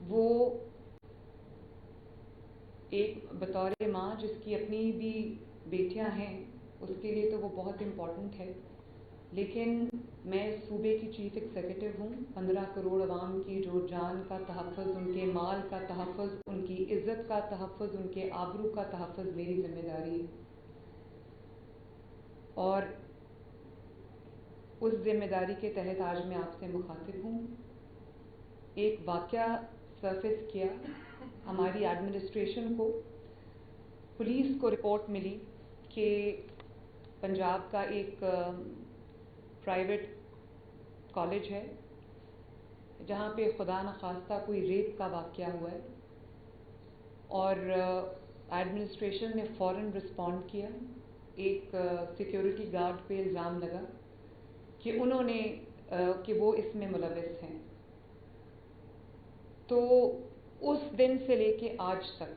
وہ ایک بطور ماں جس کی اپنی بھی بیٹیاں ہیں اس کے لیے تو وہ بہت امپورٹنٹ ہے، لیکن میں صوبے کی چیف ایگزیکٹو ہوں۔ 15 کروڑ عوام کی جو جان کا تحفظ، ان کے مال کا تحفظ، ان کی عزت کا تحفظ، ان کے آبرو کا تحفظ میری ذمہ داری ہے، اور اس ذمہ داری کے تحت آج میں آپ سے مخاطب ہوں۔ ایک واقعہ سرفیس کیا ہماری ایڈمنسٹریشن کو، پولیس کو رپورٹ ملی کہ پنجاب کا ایک پرائیویٹ کالج ہے جہاں پہ خدا نخواستہ کوئی ریپ کا واقعہ ہوا ہے، اور ایڈمنسٹریشن نے فوراً رسپونڈ کیا۔ ایک سیکیورٹی گارڈ پہ الزام لگا کہ انہوں نے کہ وہ اس میں ملوث ہیں۔ تو اس دن سے لے کے آج تک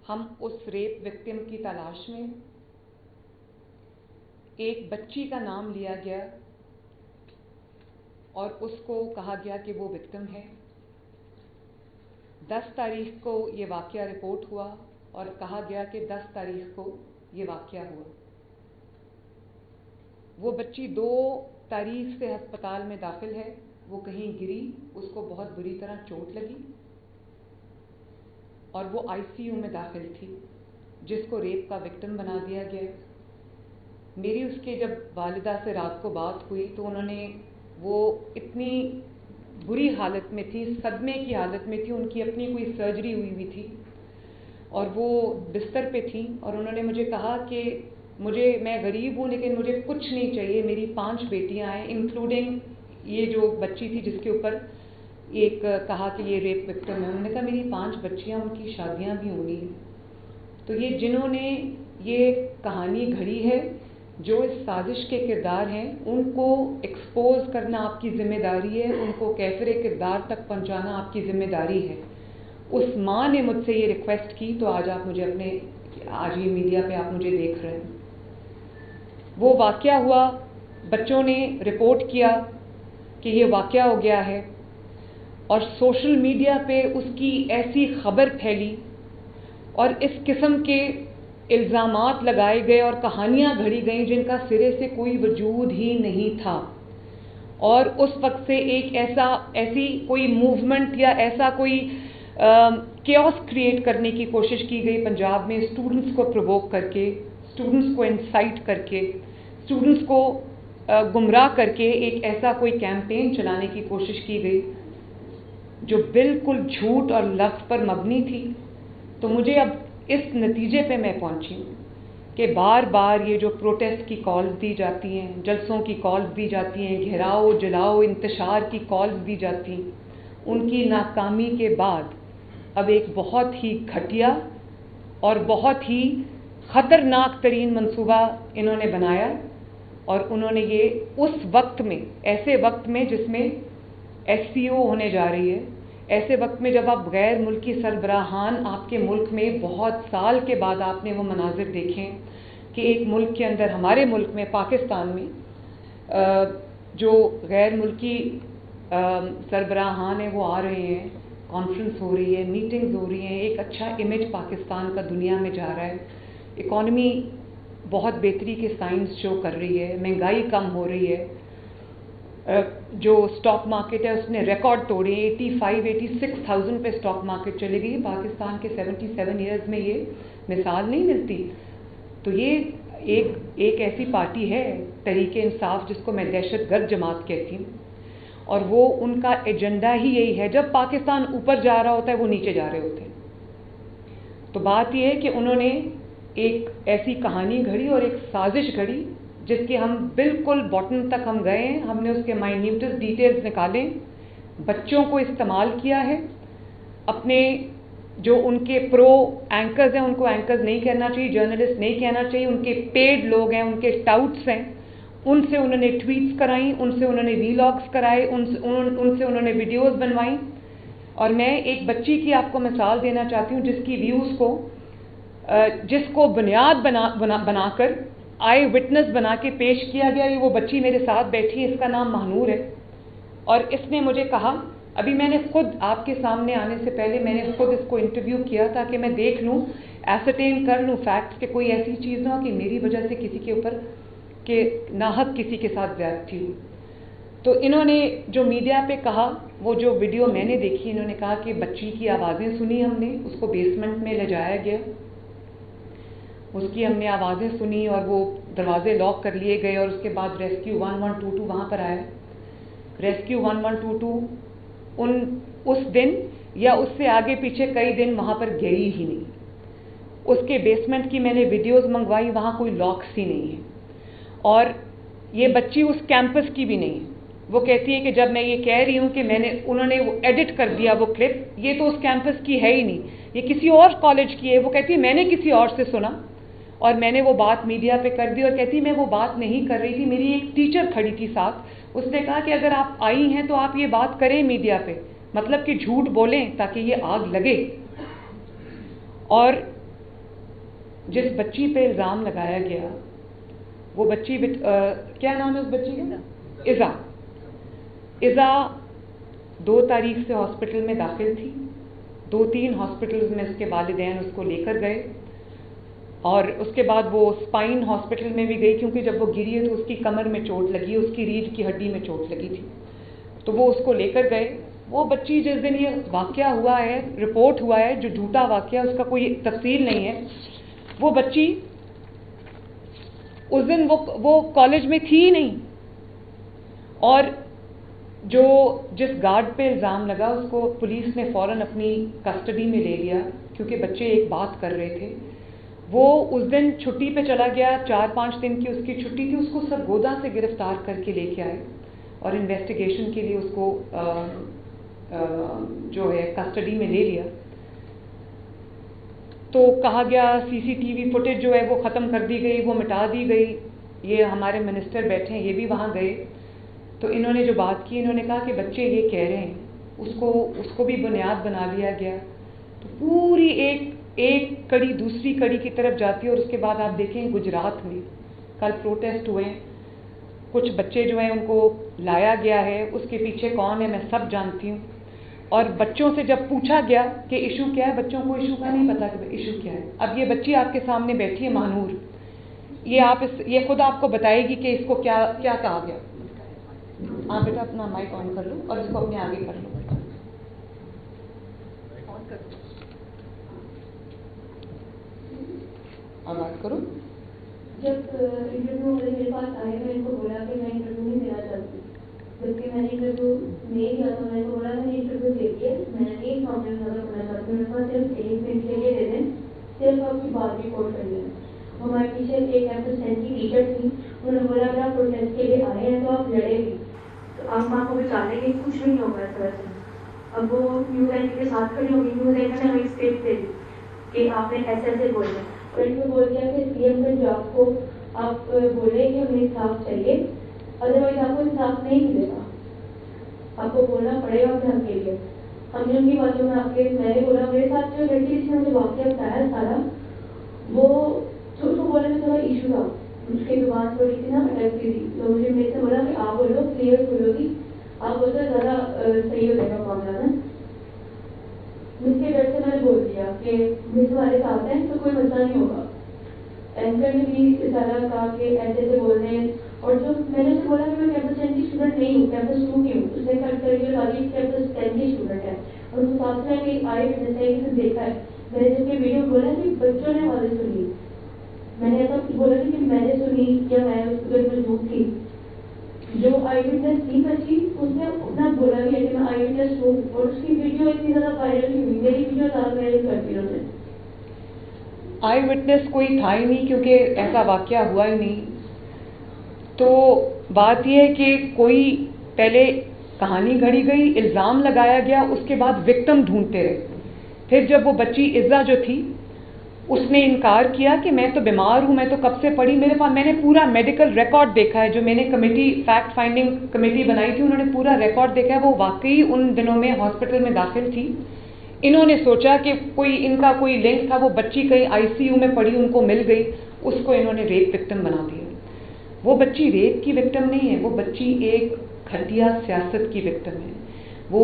ہم اس ریپ وکٹم کی تلاش میں، ایک بچی کا نام لیا گیا اور اس کو کہا گیا کہ وہ وکٹم ہے۔ 10 تاریخ کو یہ واقعہ رپورٹ ہوا اور کہا گیا کہ 10 تاریخ کو یہ واقعہ ہوا۔ وہ بچی 2 تاریخ سے ہسپتال میں داخل ہے، وہ کہیں گری، اس کو بہت بری طرح چوٹ لگی اور وہ ICU میں داخل تھی، جس کو ریپ کا وکٹم بنا دیا گیا۔ میری اس کے جب والدہ سے رات کو بات ہوئی تو انہوں نے، وہ اتنی بری حالت میں تھی، صدمے کی حالت میں تھی، ان کی اپنی کوئی سرجری ہوئی تھی اور وہ بستر پہ تھیں، اور انہوں نے مجھے کہا کہ میں غریب ہوں لیکن مجھے کچھ نہیں چاہیے، میری 5 بیٹیاں ہیں انکلوڈنگ یہ جو بچی تھی جس کے اوپر ایک کہا کہ یہ ریپ وکٹم ہے۔ انہوں نے کہا میری 5 بچیاں، ان کی شادیاں بھی ہونی ہیں۔ تو یہ جنہوں نے یہ کہانی گھڑی ہے، جو اس سازش کے کردار ہیں، ان کو ایکسپوز کرنا آپ کی ذمہ داری ہے، ان کو کیفر کردار تک پہنچانا آپ کی ذمہ داری ہے۔ اس ماں نے مجھ سے یہ ریکویسٹ کی تو آج آپ مجھے آج یہ میڈیا پہ آپ مجھے دیکھ رہے ہیں۔ وہ واقعہ ہوا، بچوں نے رپورٹ کیا کہ یہ واقعہ ہو گیا ہے، اور سوشل میڈیا پہ اس کی ایسی خبر پھیلی اور اس قسم کے الزامات لگائے گئے اور کہانیاں گھڑی گئیں جن کا سرے سے کوئی وجود ہی نہیں تھا، اور اس وقت سے ایک ایسی کوئی موومنٹ یا ایسا کوئی کیوس کریٹ کرنے کی کوشش کی گئی پنجاب میں، اسٹوڈنٹس کو پرووک کر کے، اسٹوڈنٹس کو انسائٹ کر کے، اسٹوڈنٹس کو گمراہ کر کے ایک ایسا کوئی کیمپین چلانے کی کوشش کی گئی جو بالکل جھوٹ اور لفظ پر مبنی تھی۔ تو مجھے اب اس نتیجے پہ میں پہنچی ہوں کہ بار بار یہ جو پروٹیسٹ کی کالز دی جاتی ہیں، جلسوں کی کالز دی جاتی ہیں، گھیراؤ جلاؤ انتشار کی کالز دی جاتی ہیں، ان کی ناکامی کے بعد اب ایک بہت ہی گھٹیا اور بہت ہی خطرناک ترین منصوبہ انہوں نے بنایا، اور انہوں نے یہ اس وقت میں، ایسے وقت میں جس میں SCO ہونے جا رہی ہے، ایسے وقت میں جب آپ غیر ملکی سربراہان آپ کے ملک میں بہت سال کے بعد آپ نے وہ مناظر دیکھیں کہ ایک ملک کے اندر، ہمارے ملک میں پاکستان میں جو غیر ملکی سربراہان ہیں وہ آ رہے ہیں، کانفرنس ہو رہی ہے، میٹنگز ہو رہی ہیں، ایک اچھا امیج پاکستان کا دنیا میں جا رہا ہے، اکانومی بہت بہتری کے سائنس شو کر رہی ہے، مہنگائی کم ہو رہی ہے، جو اسٹاک مارکیٹ ہے اس نے ریکارڈ توڑے، 85-86,000 پہ اسٹاک مارکیٹ چلے گئی۔ پاکستان کے 77 ایئرز میں یہ مثال نہیں ملتی۔ تو یہ ایک ایسی پارٹی ہے تحریک انصاف جس کو میں دہشت گرد جماعت کہتی ہوں، اور وہ ان کا ایجنڈا ہی یہی ہے، جب پاکستان اوپر جا رہا ہوتا ہے وہ نیچے جا رہے ہوتے ہیں۔ تو بات یہ ہے کہ انہوں نے ایک ایسی کہانی گھڑی اور ایک سازش گھڑی جس کے ہم بالکل باٹم تک ہم گئے ہیں، ہم نے اس کے مائنیوٹس ڈیٹیلز نکالیں، بچوں کو استعمال کیا ہے، اپنے جو ان کے پرو اینکرز ہیں ان کو اینکرز نہیں کہنا چاہیے، جرنلسٹ نہیں کہنا چاہیے، ان کے پیڈ لوگ ہیں، ان کے ٹاؤٹس ہیں، ان سے انہوں نے ٹویٹس کرائیں، ان سے انہوں نے ویلاگس کرائے، ان سے انہوں نے ویڈیوز بنوائیں۔ اور میں ایک بچی کی آپ کو مثال دینا چاہتی ہوں جس کی ویوز کو جس کو بنیاد بنا کر آئی وٹنس بنا کے پیش کیا گیا۔ یہ وہ بچی میرے ساتھ بیٹھی ہے، اس کا نام مہنور ہے، اور اس نے مجھے کہا ابھی میں نے خود آپ کے سامنے آنے سے پہلے میں نے خود اس کو انٹرویو کیا تاکہ میں دیکھ لوں, ایسرٹین کر لوں فیکٹس کہ کوئی ایسی چیز نہ ہو کہ میری وجہ سے کسی کے اوپر کہ ناحق کسی کے ساتھ زیادتی ہوئی. تو انہوں نے جو میڈیا پہ کہا, وہ جو ویڈیو میں نے دیکھی, انہوں نے کہا کہ بچی کی آوازیں سنی ہم نے, اس کو بیسمنٹ میں لے جایا گیا, اس کی ہم نے آوازیں سنی اور وہ دروازے لاک کر لیے گئے, اور اس کے بعد ریسکیو 1122 وہاں پر آیا. ریسکیو 1122 اس دن یا اس سے آگے پیچھے کئی دن وہاں پر گئی ہی نہیں. اس کے بیسمنٹ کی میں نے ویڈیوز منگوائی, وہاں کوئی لاکس ہی نہیں ہے, اور یہ بچی اس کیمپس کی بھی نہیں ہے. وہ کہتی ہے کہ جب میں یہ کہہ رہی ہوں کہ انہوں نے وہ ایڈٹ کر دیا وہ کلپ, یہ تو اس کیمپس کی ہے ہی نہیں, یہ کسی اور کالج کی ہے. وہ کہتی ہے میں نے کسی اور سے سنا اور میں نے وہ بات میڈیا پہ کر دی, اور کہتی میں وہ بات نہیں کر رہی تھی, میری ایک ٹیچر کھڑی تھی ساتھ, اس نے کہا کہ اگر آپ آئی ہیں تو آپ یہ بات کریں میڈیا پہ, مطلب کہ جھوٹ بولیں تاکہ یہ آگ لگے. اور جس بچی پہ الزام لگایا گیا وہ بچی کیا نام ہے اس بچی کا؟ ایزا 2 تاریخ سے ہاسپٹل میں داخل تھی. 2-3 ہاسپٹلز میں اس کے والدین اس کو لے کر گئے, اور اس کے بعد وہ اسپائن ہاسپٹل میں بھی گئی, کیونکہ جب وہ گری ہے تو اس کی کمر میں چوٹ لگی, اس کی ریڑھ کی ہڈی میں چوٹ لگی تھی, تو وہ اس کو لے کر گئے. وہ بچی جس دن یہ واقعہ ہوا ہے, رپورٹ ہوا ہے, جو جھوٹا واقعہ, اس کا کوئی تفصیل نہیں ہے, وہ بچی اس دن وہ کالج میں تھی ہی نہیں. اور جس گارڈ پہ الزام لگا اس کو پولیس نے فوراً اپنی کسٹڈی میں لے لیا, کیونکہ بچے ایک بات کر رہے تھے. وہ اس دن چھٹی پہ چلا گیا, 4-5 دن کی اس کی چھٹی تھی, اس کو سرگودا سے گرفتار کر کے لے کے آئے اور انویسٹیگیشن کے لیے اس کو جو ہے کسٹڈی میں لے لیا. تو کہا گیا CCTV فوٹیج جو ہے وہ ختم کر دی گئی, وہ مٹا دی گئی. یہ ہمارے منسٹر بیٹھے ہیں, یہ بھی وہاں گئے, تو انہوں نے جو بات کی, انہوں نے کہا کہ بچے یہ کہہ رہے ہیں, اس کو بھی بنیاد بنا لیا گیا. تو پوری ایک کڑی دوسری کڑی کی طرف جاتی ہے. اور اس کے بعد آپ دیکھیں گجرات میں کل پروٹیسٹ ہوئے, کچھ بچے جو ہیں ان کو لایا گیا ہے, اس کے پیچھے کون ہے میں سب جانتی ہوں. اور بچوں سے جب پوچھا گیا کہ ایشو کیا ہے, بچوں کو ایشو کا نہیں پتا کہ ایشو کیا ہے. اب یہ بچی آپ کے سامنے بیٹھی ہے مانور, یہ خود آپ کو بتائے گی کہ اس کو کیا کہا گیا. آپ بیٹا اپنا مائک آن کر لو اور اس کو اپنے آگے کر لو. بات کرو. جب انٹرویو والے میرے پاس آئے, میں ان کو بولا کہ میں انٹرویو نہیں دینا چاہتی, جبکہ میں نے انٹرویو نہیں دیا تو میں نے بولا میں نے انٹرویو دے دیا, میں ایک معاملے میں نظر کرنا چاہتی ہوں, میرے پاس صرف 1 دن کے لیے دے دیں, صرف آپ کی بات ریکارڈ کر لیں. ہمارے پیچھے ایک ایمپس کی ٹیچر تھی, انہوں نے بولا اگر آپ پروٹیسٹ کے لیے آئے ہیں تو آپ لڑیں گے, تو آپ ماں کو بچا لیں گے, کچھ بھی نہیں ہوگا اس طرح سے. اب وہ نیوز اینکر کے ساتھ کھڑی ہوگی, نیوز اینکر نے ہمیں اسکرپٹ دے دی کہ آپ نے ایسے بولنا, اور ان کو بول دیا کہ CM پنجاب کو آپ بولیں کہ ہمیں انصاف چاہیے, ادروائز آپ کو انصاف نہیں ملے گا, آپ کو بولنا پڑے گا اپنے حق کے لیے. ہم نے ان کی باتوں میں نے بولا میرے ساتھ جو لڑکی جس نے مجھے واقعہ بتایا سارا, وہ اس کو بولنے میں تھوڑا ایشو تھا, اس کی زبان تھوڑی سی نا اٹک کی تھی, تو مجھے میرے سے بولا کہ آپ بولو کلیئر بولو گی, آپ بولتے زیادہ صحیح ہو جائے گا معاملہ نا. جس کے ڈر سے میں نے بول دیا کہ مجھے تمہارے ساتھ ہیں تو کوئی مسئلہ نہیں ہوگا. اینکر نے بھی سارا کہا کہ ایسے بول رہے ہیں, اور جو میں نے اسے بولا کہ میں کیمپس 10 کی اسٹوڈنٹ نہیں ہوں, کیمپس 2 کی ہوں, اس نے کر والی کیمپس 10 کی اسٹوڈنٹ ہے, اور اس ساتھ میں بھی آئے وٹنس ہے کہ دیکھا ہے. میں نے جب کہ ویڈیو بولا کہ بچوں نے والے سنی, میں نے ایسا بولا کہ میں نے سنی یا میں اس کو موجود تھی. جو آئی وٹنس تھی بچی, اس نے اپنا بولا بھی ہے کہ میں آئی وٹنس ہوں, اور اس کی ویڈیو اتنی زیادہ وائرل ہوئی, میری ویڈیو زیادہ وائرل کرتی انہوں نے. آئی وٹنس کوئی تھا ہی نہیں, کیونکہ ایسا واقعہ ہوا ہی نہیں. تو بات یہ ہے کہ کوئی پہلے کہانی گھڑی گئی, الزام لگایا گیا, اس کے بعد وکٹم ڈھونڈتے رہے. پھر جب وہ بچی عزا جو تھی اس نے انکار کیا کہ میں تو بیمار ہوں, میں تو کب سے پڑھی, میرے پاس میں نے پورا میڈیکل ریکارڈ دیکھا ہے, جو میں نے کمیٹی فیکٹ فائنڈنگ کمیٹی بنائی تھی انہوں نے پورا ریکارڈ دیکھا ہے. وہ واقعی ان دنوں میں ہاسپٹل میں داخل تھی. انہوں نے سوچا کہ ان کا کوئی لنک تھا, وہ بچی کہیں ICU میں پڑی, ان کو مل گئی, اس کو انہوں نے ریپ وکٹم بنا دیا. وہ بچی ریپ کی وکٹم نہیں ہے, وہ بچی ایک گھٹیا سیاست کی وکٹم ہے. وہ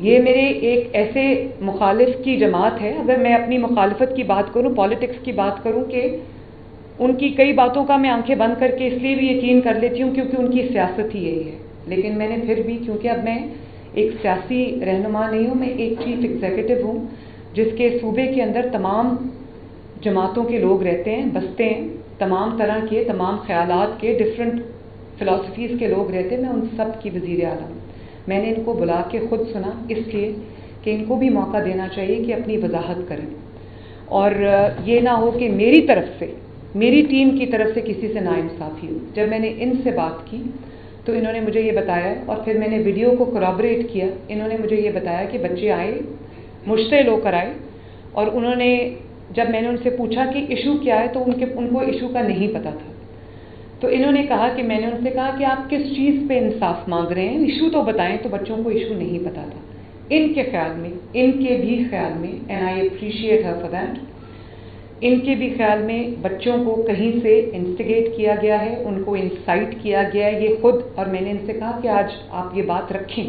یہ میرے ایک ایسے مخالف کی جماعت ہے. اگر میں اپنی مخالفت کی بات کروں، پالیٹکس کی بات کروں، کہ ان کی کئی باتوں کا میں آنکھیں بند کر کے اس لیے بھی یقین کر لیتی ہوں کیونکہ ان کی سیاست ہی یہی ہے. لیکن میں نے پھر بھی، کیونکہ اب میں ایک سیاسی رہنما نہیں ہوں، میں ایک چیف ایگزیکٹو ہوں جس کے صوبے کے اندر تمام جماعتوں کے لوگ رہتے ہیں، بستے ہیں، تمام طرح کے، تمام خیالات کے، ڈفرینٹ فلاسفیز کے لوگ رہتے ہیں. میں ان سب کی وزیر اعلیٰ ہوں. میں نے ان کو بلا کے خود سنا اس لیے کہ ان کو بھی موقع دینا چاہیے کہ اپنی وضاحت کریں، اور یہ نہ ہو کہ میری طرف سے، میری ٹیم کی طرف سے کسی سے ناانصافی ہو. جب میں نے ان سے بات کی تو انہوں نے مجھے یہ بتایا، اور پھر میں نے ویڈیو کو کورابریٹ کیا. انہوں نے مجھے یہ بتایا کہ بچے آئے، مشتعل ہو کر آئے، اور انہوں نے، جب میں نے ان سے پوچھا کہ ایشو کیا ہے تو ان کو ایشو کا نہیں پتہ تھا. تو انہوں نے کہا کہ میں نے ان سے کہا کہ آپ کس چیز پہ انصاف مانگ رہے ہیں، ایشو تو بتائیں. تو بچوں کو ایشو نہیں پتہ تھا. ان کے خیال میں، ان کے بھی خیال میں، and I appreciate her for that, ان کے بھی خیال میں بچوں کو کہیں سے انسٹیگیٹ کیا گیا ہے، ان کو انسائٹ کیا گیا ہے. یہ خود، اور میں نے ان سے کہا کہ آج آپ یہ بات رکھیں.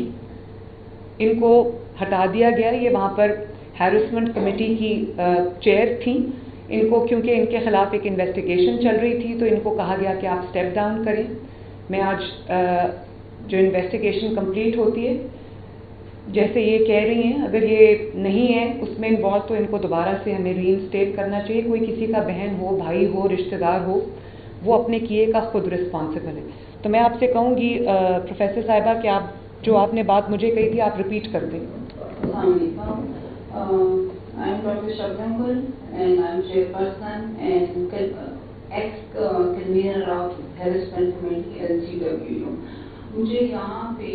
ان کو ہٹا دیا گیا. یہ وہاں پر ہیرسمنٹ کمیٹی کی چیئر تھیں. ان کو، کیونکہ ان کے خلاف ایک انویسٹیگیشن چل رہی تھی، تو ان کو کہا گیا کہ آپ اسٹیپ ڈاؤن کریں. میں آج جو انویسٹیگیشن کمپلیٹ ہوتی ہے، جیسے یہ کہہ رہی ہیں، اگر یہ نہیں ہے اس میں انوالو تو ان کو دوبارہ سے ہمیں ری انسٹیٹ کرنا چاہیے. کوئی کسی کا بہن ہو، بھائی ہو، رشتہ دار ہو، وہ اپنے کیے کا خود رسپانسبل ہے. تو میں آپ سے کہوں گی پروفیسر صاحبہ کہ آپ جو آپ نے بات مجھے کہی تھی آپ ریپیٹ کر دیں. السلام علیکم. I am Dr. Shabnam Gul and I am chairperson and ex-convener of Harassment Committee LCWU. مجھے یہاں پہ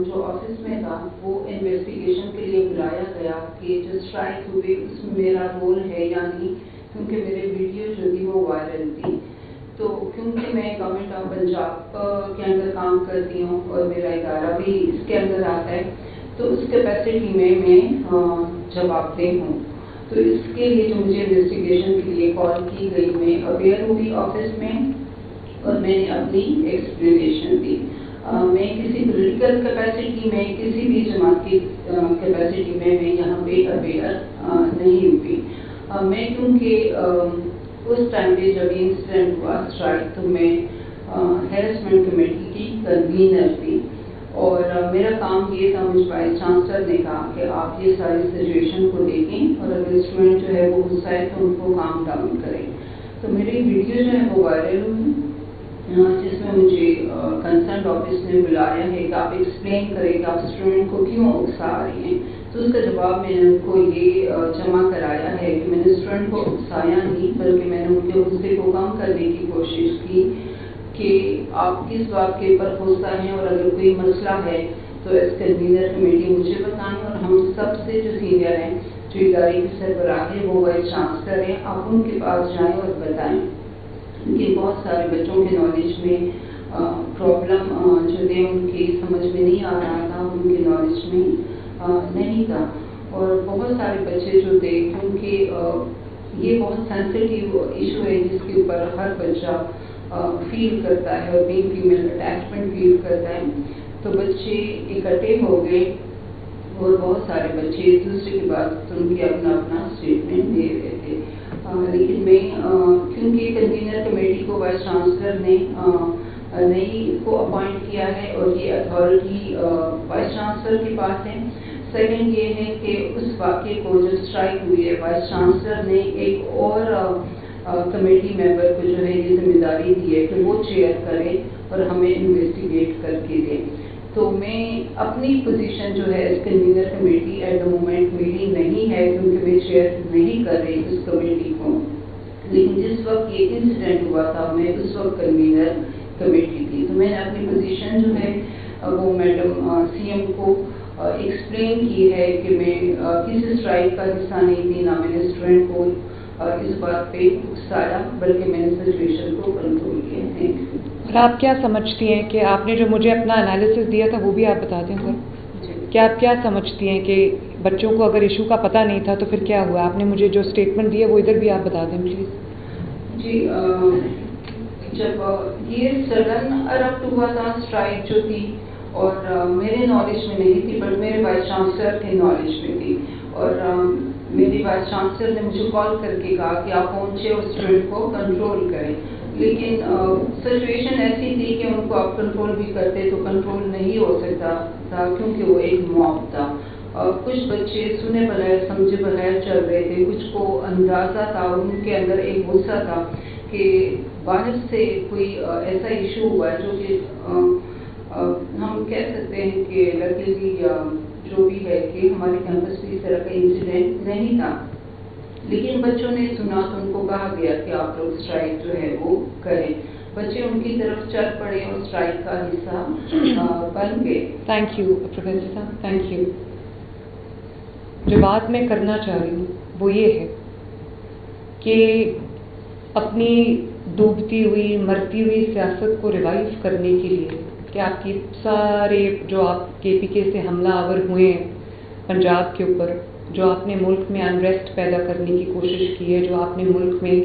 جو آفس میں تھا وہ انویسٹیگیشن کے لیے بلایا گیا کہ جو اسٹرائک ہوئی اس میں میرا رول ہے یا نہیں، کیونکہ میرے ویڈیو جو تھی وہ وائرل تھی. تو کیونکہ میں گورنمنٹ آف پنجاب کے اندر کام کرتی ہوں اور میرا ادارہ بھی اس کے اندر آتا ہے، تو اس کیپیسٹی میں جواب دہ ہوں. تو اس کے لیے جو مجھے انویسٹیگیشن کے لیے کال کی گئی، میں اویئر ہوئی آفس میں اور میں نے اپنی ایکسپلینیشن دی. میں کسی پولیٹیکل کیپیسٹی میں، کسی بھی جماعت کی کیپیسٹی میں یہاں پہ اویئر نہیں ہوئی. میں کیونکہ اس ٹائم پہ جب انسیڈنٹ ہوا اسٹرائک، تو میں ہیرسمنٹ کمیٹی کی کنوینر تھی، اور میرا کام یہ تھا، مجھ وائس چانسلر نے کہا کہ آپ یہ ساری سچویشن کو دیکھیں اور اگر اسٹوڈنٹ جو ہے وہ غصہ ہے تو ان کو کام ڈاؤن کریں. تو میری ویڈیو جو ہے وہ وائرل ہوئی، جس میں مجھے کنسرنڈ آفس نے بلایا ہے کہ آپ ایکسپلین کریں کہ آپ اسٹوڈنٹ کو کیوں اکسا رہی ہیں. تو اس کا جواب میں نے ان کو یہ جمع کرایا ہے کہ میں نے اسٹوڈنٹ کو اکسایا نہیں، بلکہ میں نے ان کے غصے کو کم کرنے کی کوشش کی کہ آپ کس بات کے اوپر غصہ ہیں، اور اگر کوئی مسئلہ ہے تو ایز کنوینر کمیٹی مجھے بتائیں، اور ہم سب سے جو سینئر ہیں، جو ادارے کے سربراہ ہیں، وہ وائس چانسلر ہیں، آپ ان کے پاس جائیں اور بتائیں. کہ بہت سارے بچوں کے نالج میں پرابلم جو تھے ان کی سمجھ میں نہیں آ رہا تھا، ان کے نالج میں نہیں تھا. اور بہت سارے بچے جو تھے، کیونکہ یہ بہت سینسٹیو ایشو ہے جس کے اوپر ہر بچہ فیل کرتا ہے، اور بینگ فیمیل اٹیچمنٹ فیل کرتا ہے. تو بچے اکٹھے ہو گئے اور بہت سارے بچے ایک دوسرے کی بات سن کے اپنا اپنا اسٹیٹمنٹ دے رہے تھے. لیکن میں کیونکہ کنوینر کمیٹی کو وائس چانسلر نے نئی کو اپوائنٹ کیا ہے اور یہ اتھارٹی وائس چانسلر کے پاس ہے. سیکنڈ یہ ہے کہ اس واقعے کو جو اسٹرائک ہوئی ہے، وائس چانسلر نے ایک اور کمیٹی ممبر کو جو ہے یہ ذمہ داری دی ہے کہ وہ چیئر کرے اور ہمیں انویسٹیگیٹ کر کے دے. تو میں اپنی پوزیشن جو ہے اس convener committee at the moment میری نہیں ہے، کیونکہ میں چیئر نہیں کر رہی اس کمیٹی کو. لیکن جس وقت یہ انسیڈنٹ ہوا تھا میں اس وقت کنوینر کمیٹی تھی. تو میں نے اپنی پوزیشن جو ہے وہ میڈم سی ایم کو ایکسپلین کی ہے کہ میں کسی اسٹرائک کا حصہ نہیں تھی، نہ میں نے اسٹوڈنٹ کو اس بات پہ اکسایا، بلکہ میں نے سچویشن کو کنٹرول کیا ہے. اور آپ کیا سمجھتی ہیں کہ آپ نے جو مجھے اپنا انالیسس دیا تھا وہ بھی آپ بتا دیں سر؟ کیا آپ کیا سمجھتی ہیں کہ بچوں کو اگر ایشو کا پتہ نہیں تھا تو پھر کیا ہوا؟ آپ نے مجھے جو اسٹیٹمنٹ دی ہے وہ ادھر بھی آپ بتا دیں پلیز. جی، جب یہ سڈن ارپٹ ہوا تھا اسٹرائک جو تھی، اور میرے نالج میں نہیں تھی، بٹ میرے وائس چانسلر کے نالج میں تھی. اور میری وائس چانسلر نے مجھے کال کر کے کہا کہ آپ پہنچے اور اسٹوڈنٹ کو کنٹرول کریں. لیکن سچویشن ایسی تھی کہ ان کو آپ کنٹرول بھی کرتے تو کنٹرول نہیں ہو سکتا تھا، کیونکہ وہ ایک موب تھا. کچھ بچے سنے بغیر سمجھے بغیر چل رہے تھے، کچھ کو اندازہ تھا، ان کے اندر ایک غصہ تھا کہ باہر سے کوئی ایسا ایشو ہوا ہے جو کہ ہم کہہ سکتے ہیں کہ لڑکی یا جو بھی ہے کہ ہمارے کیمپس میں اس طرح کا انسیڈنٹ نہیں تھا. لیکن بچوں نے سنا تو ان کو کہا گیا کہ آپ لوگ اسٹرائک جو ہے وہ کریں. بچے ان کی طرف چل پڑے اور اسٹرائک کا حصہ بن گئے. تھینک یو پروفیسر صاحب، تھینک یو. جو بات میں کرنا چاہ رہی ہوں وہ یہ ہے کہ اپنی ڈوبتی ہوئی مرتی ہوئی سیاست کو ریوائیو کرنے کے لیے کہ آپ کی سارے جو آپ کے پی کے سے حملہ آور ہوئے ہیں پنجاب کے اوپر، جو آپ نے ملک میں انریسٹ پیدا کرنے کی کوشش کی ہے، جو آپ نے ملک میں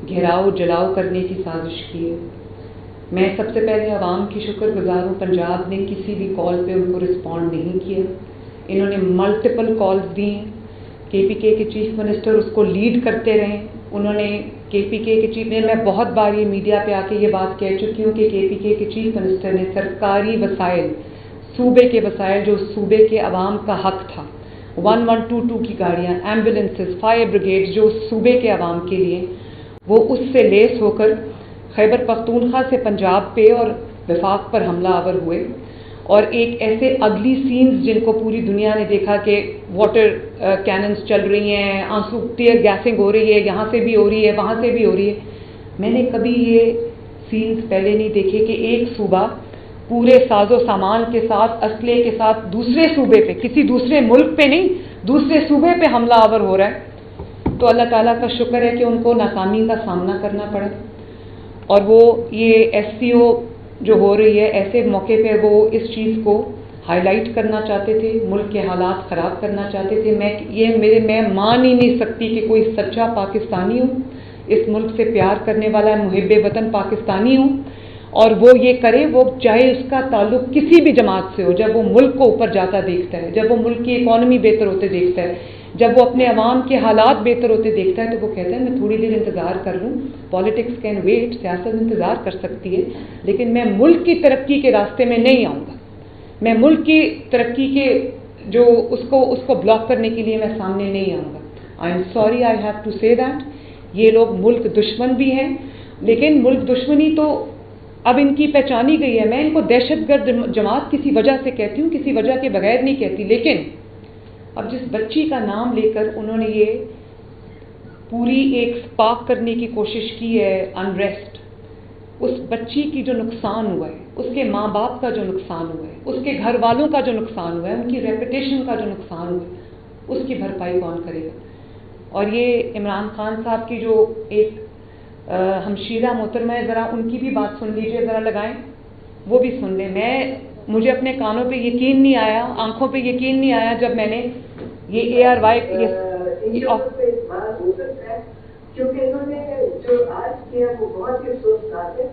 گھیراؤ جلاؤ کرنے کی سازش کی ہے، میں سب سے پہلے عوام کی شکر گزار ہوں. پنجاب نے کسی بھی کال پہ ان کو رسپونڈ نہیں کیا. انہوں نے ملٹیپل کالز دی ہیں. کے پی کے چیف منسٹر اس کو لیڈ کرتے رہے. انہوں نے کے پی کے چیف میں بہت بار یہ میڈیا پہ آ کے یہ بات کہہ چکی ہوں کہ کے پی کے چیف منسٹر نے سرکاری وسائل، صوبے کے وسائل جو صوبے کے عوام کا حق تھا، 1122 کی گاڑیاں، ایمبولینسز، فائر بریگیڈ جو صوبے کے عوام کے لیے، وہ اس سے لیس ہو کر خیبر پختونخوا سے پنجاب پہ اور وفاق پر حملہ آور ہوئے. اور ایک ایسے اگلی سینز جن کو پوری دنیا نے دیکھا کہ واٹر کیننز چل رہی ہیں، آنسو ٹیئر گیسنگ ہو رہی ہے، یہاں سے بھی ہو رہی ہے، وہاں سے بھی ہو رہی ہے. میں نے کبھی یہ سینز پہلے نہیں دیکھے کہ ایک صوبہ پورے ساز و سامان کے ساتھ، اسلحے کے ساتھ دوسرے صوبے پہ، کسی دوسرے ملک پہ نہیں، دوسرے صوبے پہ حملہ آور ہو رہا ہے. تو اللہ تعالیٰ کا شکر ہے کہ ان کو ناکامی کا سامنا کرنا پڑا. اور وہ یہ ایس سی او جو ہو رہی ہے، ایسے موقع پہ وہ اس چیز کو ہائی لائٹ کرنا چاہتے تھے، ملک کے حالات خراب کرنا چاہتے تھے. میں مان ہی نہیں سکتی کہ کوئی سچا پاکستانی ہو، اس ملک سے پیار کرنے والا محب وطن پاکستانی ہو اور وہ یہ کرے، وہ چاہے اس کا تعلق کسی بھی جماعت سے ہو. جب وہ ملک کو اوپر جاتا دیکھتا ہے، جب وہ ملک کی اکانومی بہتر ہوتے دیکھتا ہے، جب وہ اپنے عوام کے حالات بہتر ہوتے دیکھتا ہے، تو وہ کہتا ہے میں تھوڑی دیر انتظار کر لوں، پالیٹکس کین ویٹ، سیاست انتظار کر سکتی ہے، لیکن میں ملک کی ترقی کے راستے میں نہیں آؤں گا. میں ملک کی ترقی کے جو اس کو بلاک کرنے کے لیے میں سامنے نہیں آؤں گا. I am sorry, I have to say that. یہ لوگ ملک دشمن بھی ہیں، لیکن ملک دشمنی تو اب ان کی پہچانی گئی ہے. میں ان کو دہشت گرد جماعت کسی وجہ سے کہتی ہوں، کسی وجہ کے بغیر نہیں کہتی. لیکن اب جس بچی کا نام لے کر انہوں نے یہ پوری ایک سپاک کرنے کی کوشش کی ہے انریسٹ، اس بچی کی جو نقصان ہوا ہے، اس کے ماں باپ کا جو نقصان ہوا ہے، اس کے گھر والوں کا جو نقصان ہوا ہے، ان کی ریپوٹیشن کا جو نقصان ہوا ہے، اس کی بھرپائی کون کرے گا؟ اور یہ عمران خان صاحب کی جو ایک ہمشیرہ محترمہ ہے، ذرا ان کی بھی بات سن لیجئے، ذرا لگائیں، وہ بھی سن لیں. مجھے اپنے کانوں پہ یقین نہیں آیا، آنکھوں پہ یقین نہیں آیا جب میں نے یہ اے آر وائی کیونکہ انہوں نے جو آج کیا وہ بہت ہی افسوسناک ہے.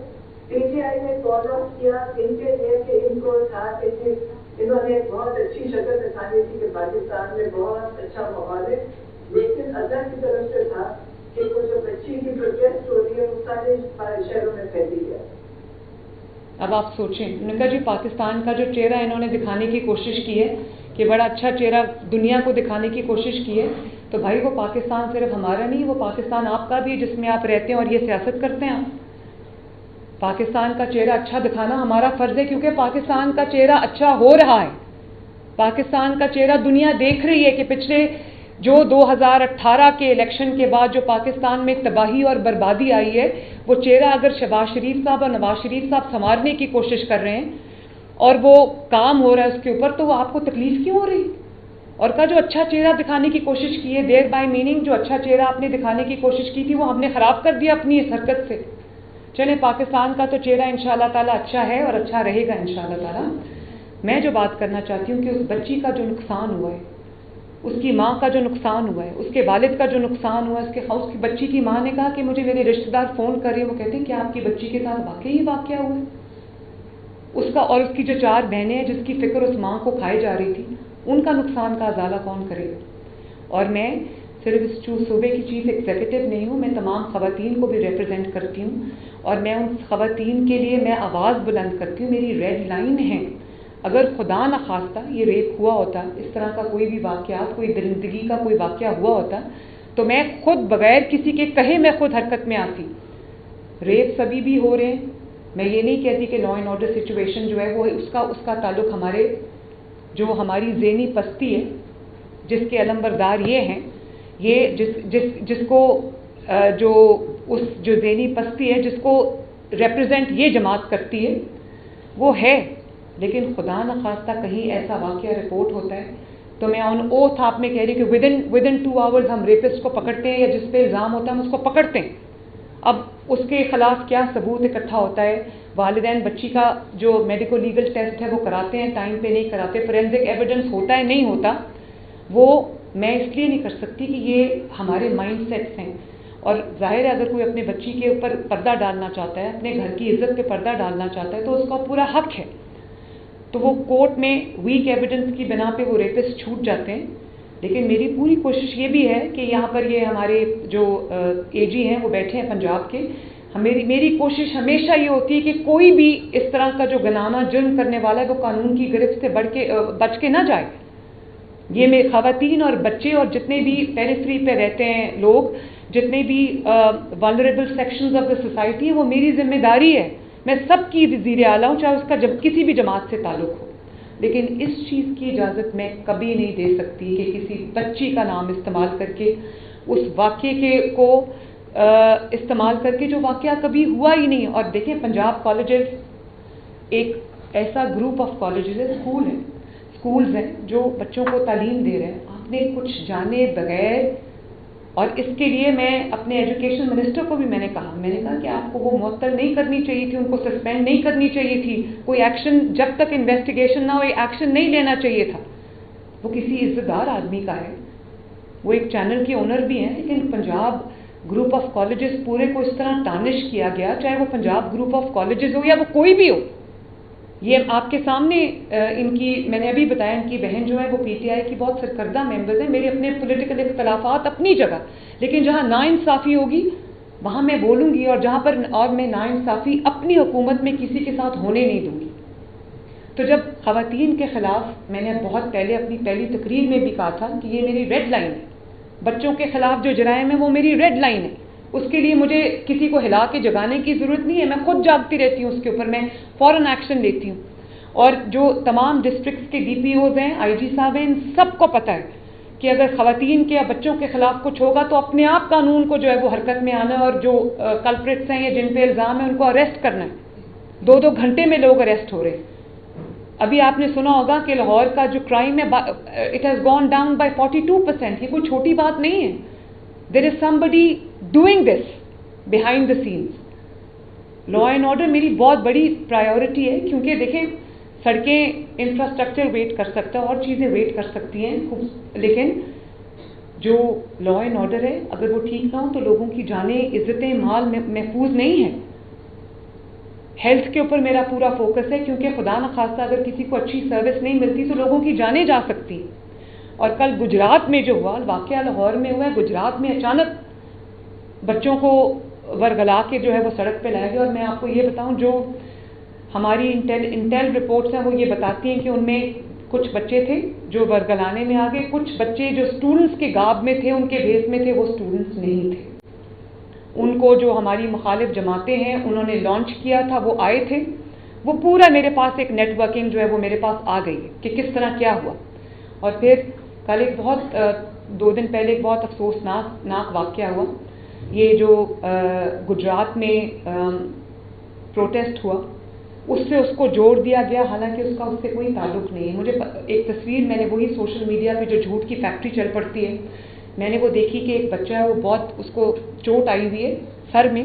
پی ٹی آئی نے فالو اپ کیا ان کے لیے کہ ان کو کہا کہ انہوں نے بہت اچھی شکل دکھانی تھی کہ پاکستان میں بہت اچھا ماحول ہے، لیکن اللہ کی طرف سے تھا کہ وہ جو بچی کی پروٹیسٹ ہو رہی ہے وہ سارے شہروں میں پھیلی ہے. اب آپ سوچیں، انہوں نے کہا جی پاکستان کا جو چہرہ انہوں نے دکھانے کی کوشش کی ہے کہ بڑا اچھا چہرہ دنیا کو دکھانے کی کوشش کی ہے، تو بھائی وہ پاکستان صرف ہمارا نہیں، وہ پاکستان آپ کا بھی ہے جس میں آپ رہتے ہیں اور یہ سیاست کرتے ہیں. پاکستان کا چہرہ اچھا دکھانا ہمارا فرض ہے، کیونکہ پاکستان کا چہرہ اچھا ہو رہا ہے. پاکستان کا چہرہ دنیا دیکھ رہی ہے کہ پچھلے جو 2018 کے الیکشن کے بعد جو پاکستان میں تباہی اور بربادی آئی ہے، وہ چہرہ اگر شہباز شریف صاحب اور نواز شریف صاحب سنوارنے کی کوشش کر رہے ہیں اور وہ کام ہو رہا ہے اس کے اوپر، تو وہ آپ کو تکلیف کیوں ہو رہی؟ اور کا جو اچھا چہرہ دکھانے کی کوشش کی ہے، دیر بائی میننگ جو اچھا چہرہ آپ نے دکھانے کی کوشش کی تھی وہ ہم نے خراب کر دیا اپنی اس حرکت سے. چلیں پاکستان کا تو چہرہ انشاءاللہ تعالیٰ اچھا ہے اور اچھا رہے گا انشاءاللہ تعالیٰ. میں جو بات کرنا چاہتی ہوں کہ اس بچی کا جو نقصان ہوا ہے، اس کی ماں کا جو نقصان ہوا ہے، اس کے والد کا جو نقصان ہوا ہے، اس کی بچی کی ماں نے کہا کہ مجھے میرے رشتہ دار فون کر رہے ہیں، وہ کہتے ہیں کہ آپ کی بچی کے ساتھ واقعی واقعہ ہوا ہے. اس کا اور اس کی جو 4 بہنیں ہیں جس کی فکر اس ماں کو کھائی جا رہی تھی، ان کا نقصان کا ازالہ کون کرے گا؟ اور میں صرف اس صوبے کی چیف ایگزیکٹو نہیں ہوں، میں تمام خواتین کو بھی ریپرزینٹ کرتی ہوں، اور میں ان خواتین کے لیے میں آواز بلند کرتی ہوں. میری ریڈ لائن ہے. اگر خدا نخواستہ یہ ریپ ہوا ہوتا، اس طرح کا کوئی بھی واقعات، کوئی درندگی کا کوئی واقعہ ہوا ہوتا، تو میں خود بغیر کسی کے کہے میں خود حرکت میں آتی. ریپ سبھی بھی ہو رہے ہیں. میں یہ نہیں کہتی کہ لا اینڈ آرڈر سچویشن جو ہے وہ اس کا تعلق ہماری ذہنی پستی ہے، جس کے علمبردار یہ ہیں، یہ جس کو جو ذہنی پستی ہے، جس کو ریپرزینٹ یہ جماعت کرتی ہے، وہ ہے. لیکن خدا نخواستہ کہیں ایسا واقعہ رپورٹ ہوتا ہے تو میں آن اوتھ آپ میں کہہ رہی کہ ودن 2 آورز ہم ریپسٹ کو پکڑتے ہیں، یا جس پہ الزام ہوتا ہے ہم اس کو پکڑتے ہیں. اب اس کے خلاف کیا ثبوت اکٹھا ہوتا ہے؟ والدین بچی کا جو میڈیکو لیگل ٹیسٹ ہے وہ کراتے ہیں، ٹائم پہ نہیں کراتے، فورینزک ایویڈنس ہوتا ہے نہیں ہوتا، وہ میں اس لیے نہیں کر سکتی کہ یہ ہمارے مائنڈ سیٹس ہیں. اور ظاہر ہے اگر کوئی اپنے بچی کے اوپر پردہ ڈالنا چاہتا ہے، اپنے گھر کی عزت پہ پردہ ڈالنا چاہتا ہے، تو اس کا پورا حق ہے. تو وہ کورٹ میں ویک ایویڈنس کی بنا پہ وہ ریپسٹ چھوٹ جاتے ہیں. لیکن میری پوری کوشش یہ بھی ہے کہ یہاں پر یہ ہمارے جو اے جی ہیں وہ بیٹھے ہیں پنجاب کے، میری کوشش ہمیشہ یہ ہوتی ہے کہ کوئی بھی اس طرح کا جو گنانا جرم کرنے والا ہے وہ قانون کی گرفت سے بچ کے نہ جائے. یہ میرے خواتین اور بچے اور جتنے بھی پیریفری پہ رہتے ہیں لوگ، جتنے بھی والنریبل سیکشنز آف دا سوسائٹی ہیں، وہ میری ذمہ داری ہے. میں سب کی وزیر اعلیٰ ہوں، چاہے اس کا کسی بھی جماعت سے تعلق ہو. لیکن اس چیز کی اجازت میں کبھی نہیں دے سکتی کہ کسی بچی کا نام استعمال کر کے اس واقعے کو استعمال کر کے جو واقعہ کبھی ہوا ہی نہیں. اور دیکھیں پنجاب کالجز ایک ایسا گروپ آف کالجز ہے، اسکولز ہیں جو بچوں کو تعلیم دے رہے ہیں. آپ نے کچھ جانے بغیر، اور اس کے لیے میں اپنے ایجوکیشن منسٹر کو بھی میں نے کہا کہ آپ کو وہ معطل نہیں کرنی چاہیے تھی، ان کو سسپینڈ نہیں کرنی چاہیے تھی، کوئی ایکشن جب تک انویسٹیگیشن نہ ہو ایکشن نہیں لینا چاہیے تھا. وہ کسی عزت دار آدمی کا ہے، وہ ایک چینل کے اونر بھی ہیں. لیکن پنجاب گروپ آف کالجز پورے کو اس طرح ٹارنش کیا گیا، چاہے وہ پنجاب گروپ آف کالجز ہو یا وہ کوئی بھی ہو. یہ آپ کے سامنے میں نے ابھی بتایا، ان کی بہن جو ہے وہ پی ٹی آئی کی بہت سرکردہ ممبرز ہیں. میرے اپنے پولیٹیکل اختلافات اپنی جگہ، لیکن جہاں ناانصافی ہوگی وہاں میں بولوں گی، اور میں ناانصافی اپنی حکومت میں کسی کے ساتھ ہونے نہیں دوں گی. تو جب خواتین کے خلاف میں نے بہت پہلے اپنی پہلی تقریر میں بھی کہا تھا کہ یہ میری ریڈ لائن ہے، بچوں کے خلاف جو جرائم ہے وہ میری ریڈ لائن ہے. اس کے لیے مجھے کسی کو ہلا کے جگانے کی ضرورت نہیں ہے، میں خود جاگتی رہتی ہوں، اس کے اوپر میں فوراً ایکشن لیتی ہوں. اور جو تمام ڈسٹرکٹس کے ڈی پی اوز ہیں، آئی جی صاحب ہیں، ان سب کو پتہ ہے کہ اگر خواتین کے یا بچوں کے خلاف کچھ ہوگا تو اپنے آپ قانون کو جو ہے وہ حرکت میں آنا ہے، اور جو کلپریٹس ہیں یا جن پہ الزام ہے ان کو اریسٹ کرنا ہے. 2 گھنٹے میں لوگ اریسٹ ہو رہے ہیں. ابھی آپ نے سنا ہوگا کہ لاہور کا جو کرائم ہے it has gone down by 42%. یہ کوئی چھوٹی بات نہیں ہے. There is somebody doing this behind the scenes. Law and order میری بہت بڑی پرائیورٹی ہے، کیونکہ دیکھیں سڑکیں، انفراسٹرکچر ویٹ کر سکتا ہے، اور چیزیں ویٹ کر سکتی ہیں، لیکن جو لا اینڈ آرڈر ہے اگر وہ ٹھیک نہ ہو تو لوگوں کی جانیں، عزتیں، مال محفوظ نہیں ہیں. ہیلتھ کے اوپر میرا پورا فوکس ہے، کیونکہ خدا نخواستہ اگر کسی کو اچھی سروس نہیں ملتی تو لوگوں کی جانیں جا سکتی. اور کل گجرات میں جو ہوا واقعہ، لاہور میں ہوا ہے، گجرات میں اچانک بچوں کو ورگلا کے جو ہے وہ سڑک پہ لایا گیا. اور میں آپ کو یہ بتاؤں، جو ہماری انٹیل رپورٹس ہیں وہ یہ بتاتی ہیں کہ ان میں کچھ بچے تھے جو ورگلانے میں آ گئے، کچھ بچے جو اسٹوڈنٹس کے گاب میں تھے، ان کے بھیس میں تھے، وہ اسٹوڈنٹس نہیں تھے. ان کو جو ہماری مخالف جماعتیں ہیں انہوں نے لانچ کیا تھا، وہ آئے تھے. وہ پورا میرے پاس ایک نیٹ ورکنگ جو ہے وہ میرے پاس آ گئی کہ کس طرح کیا ہوا. اور پھر کل ایک بہت 2 دن پہلے ایک بہت افسوسناک واقعہ ہوا. یہ جو گجرات میں پروٹیسٹ ہوا، اس سے اس کو جوڑ دیا گیا، حالانکہ اس کا اس سے کوئی تعلق نہیں ہے. مجھے ایک تصویر میں نے وہی سوشل میڈیا پہ جو جھوٹ کی فیکٹری چل پڑتی ہے، میں نے وہ دیکھی کہ ایک بچہ ہے وہ بہت اس کو چوٹ آئی ہوئی ہے سر میں،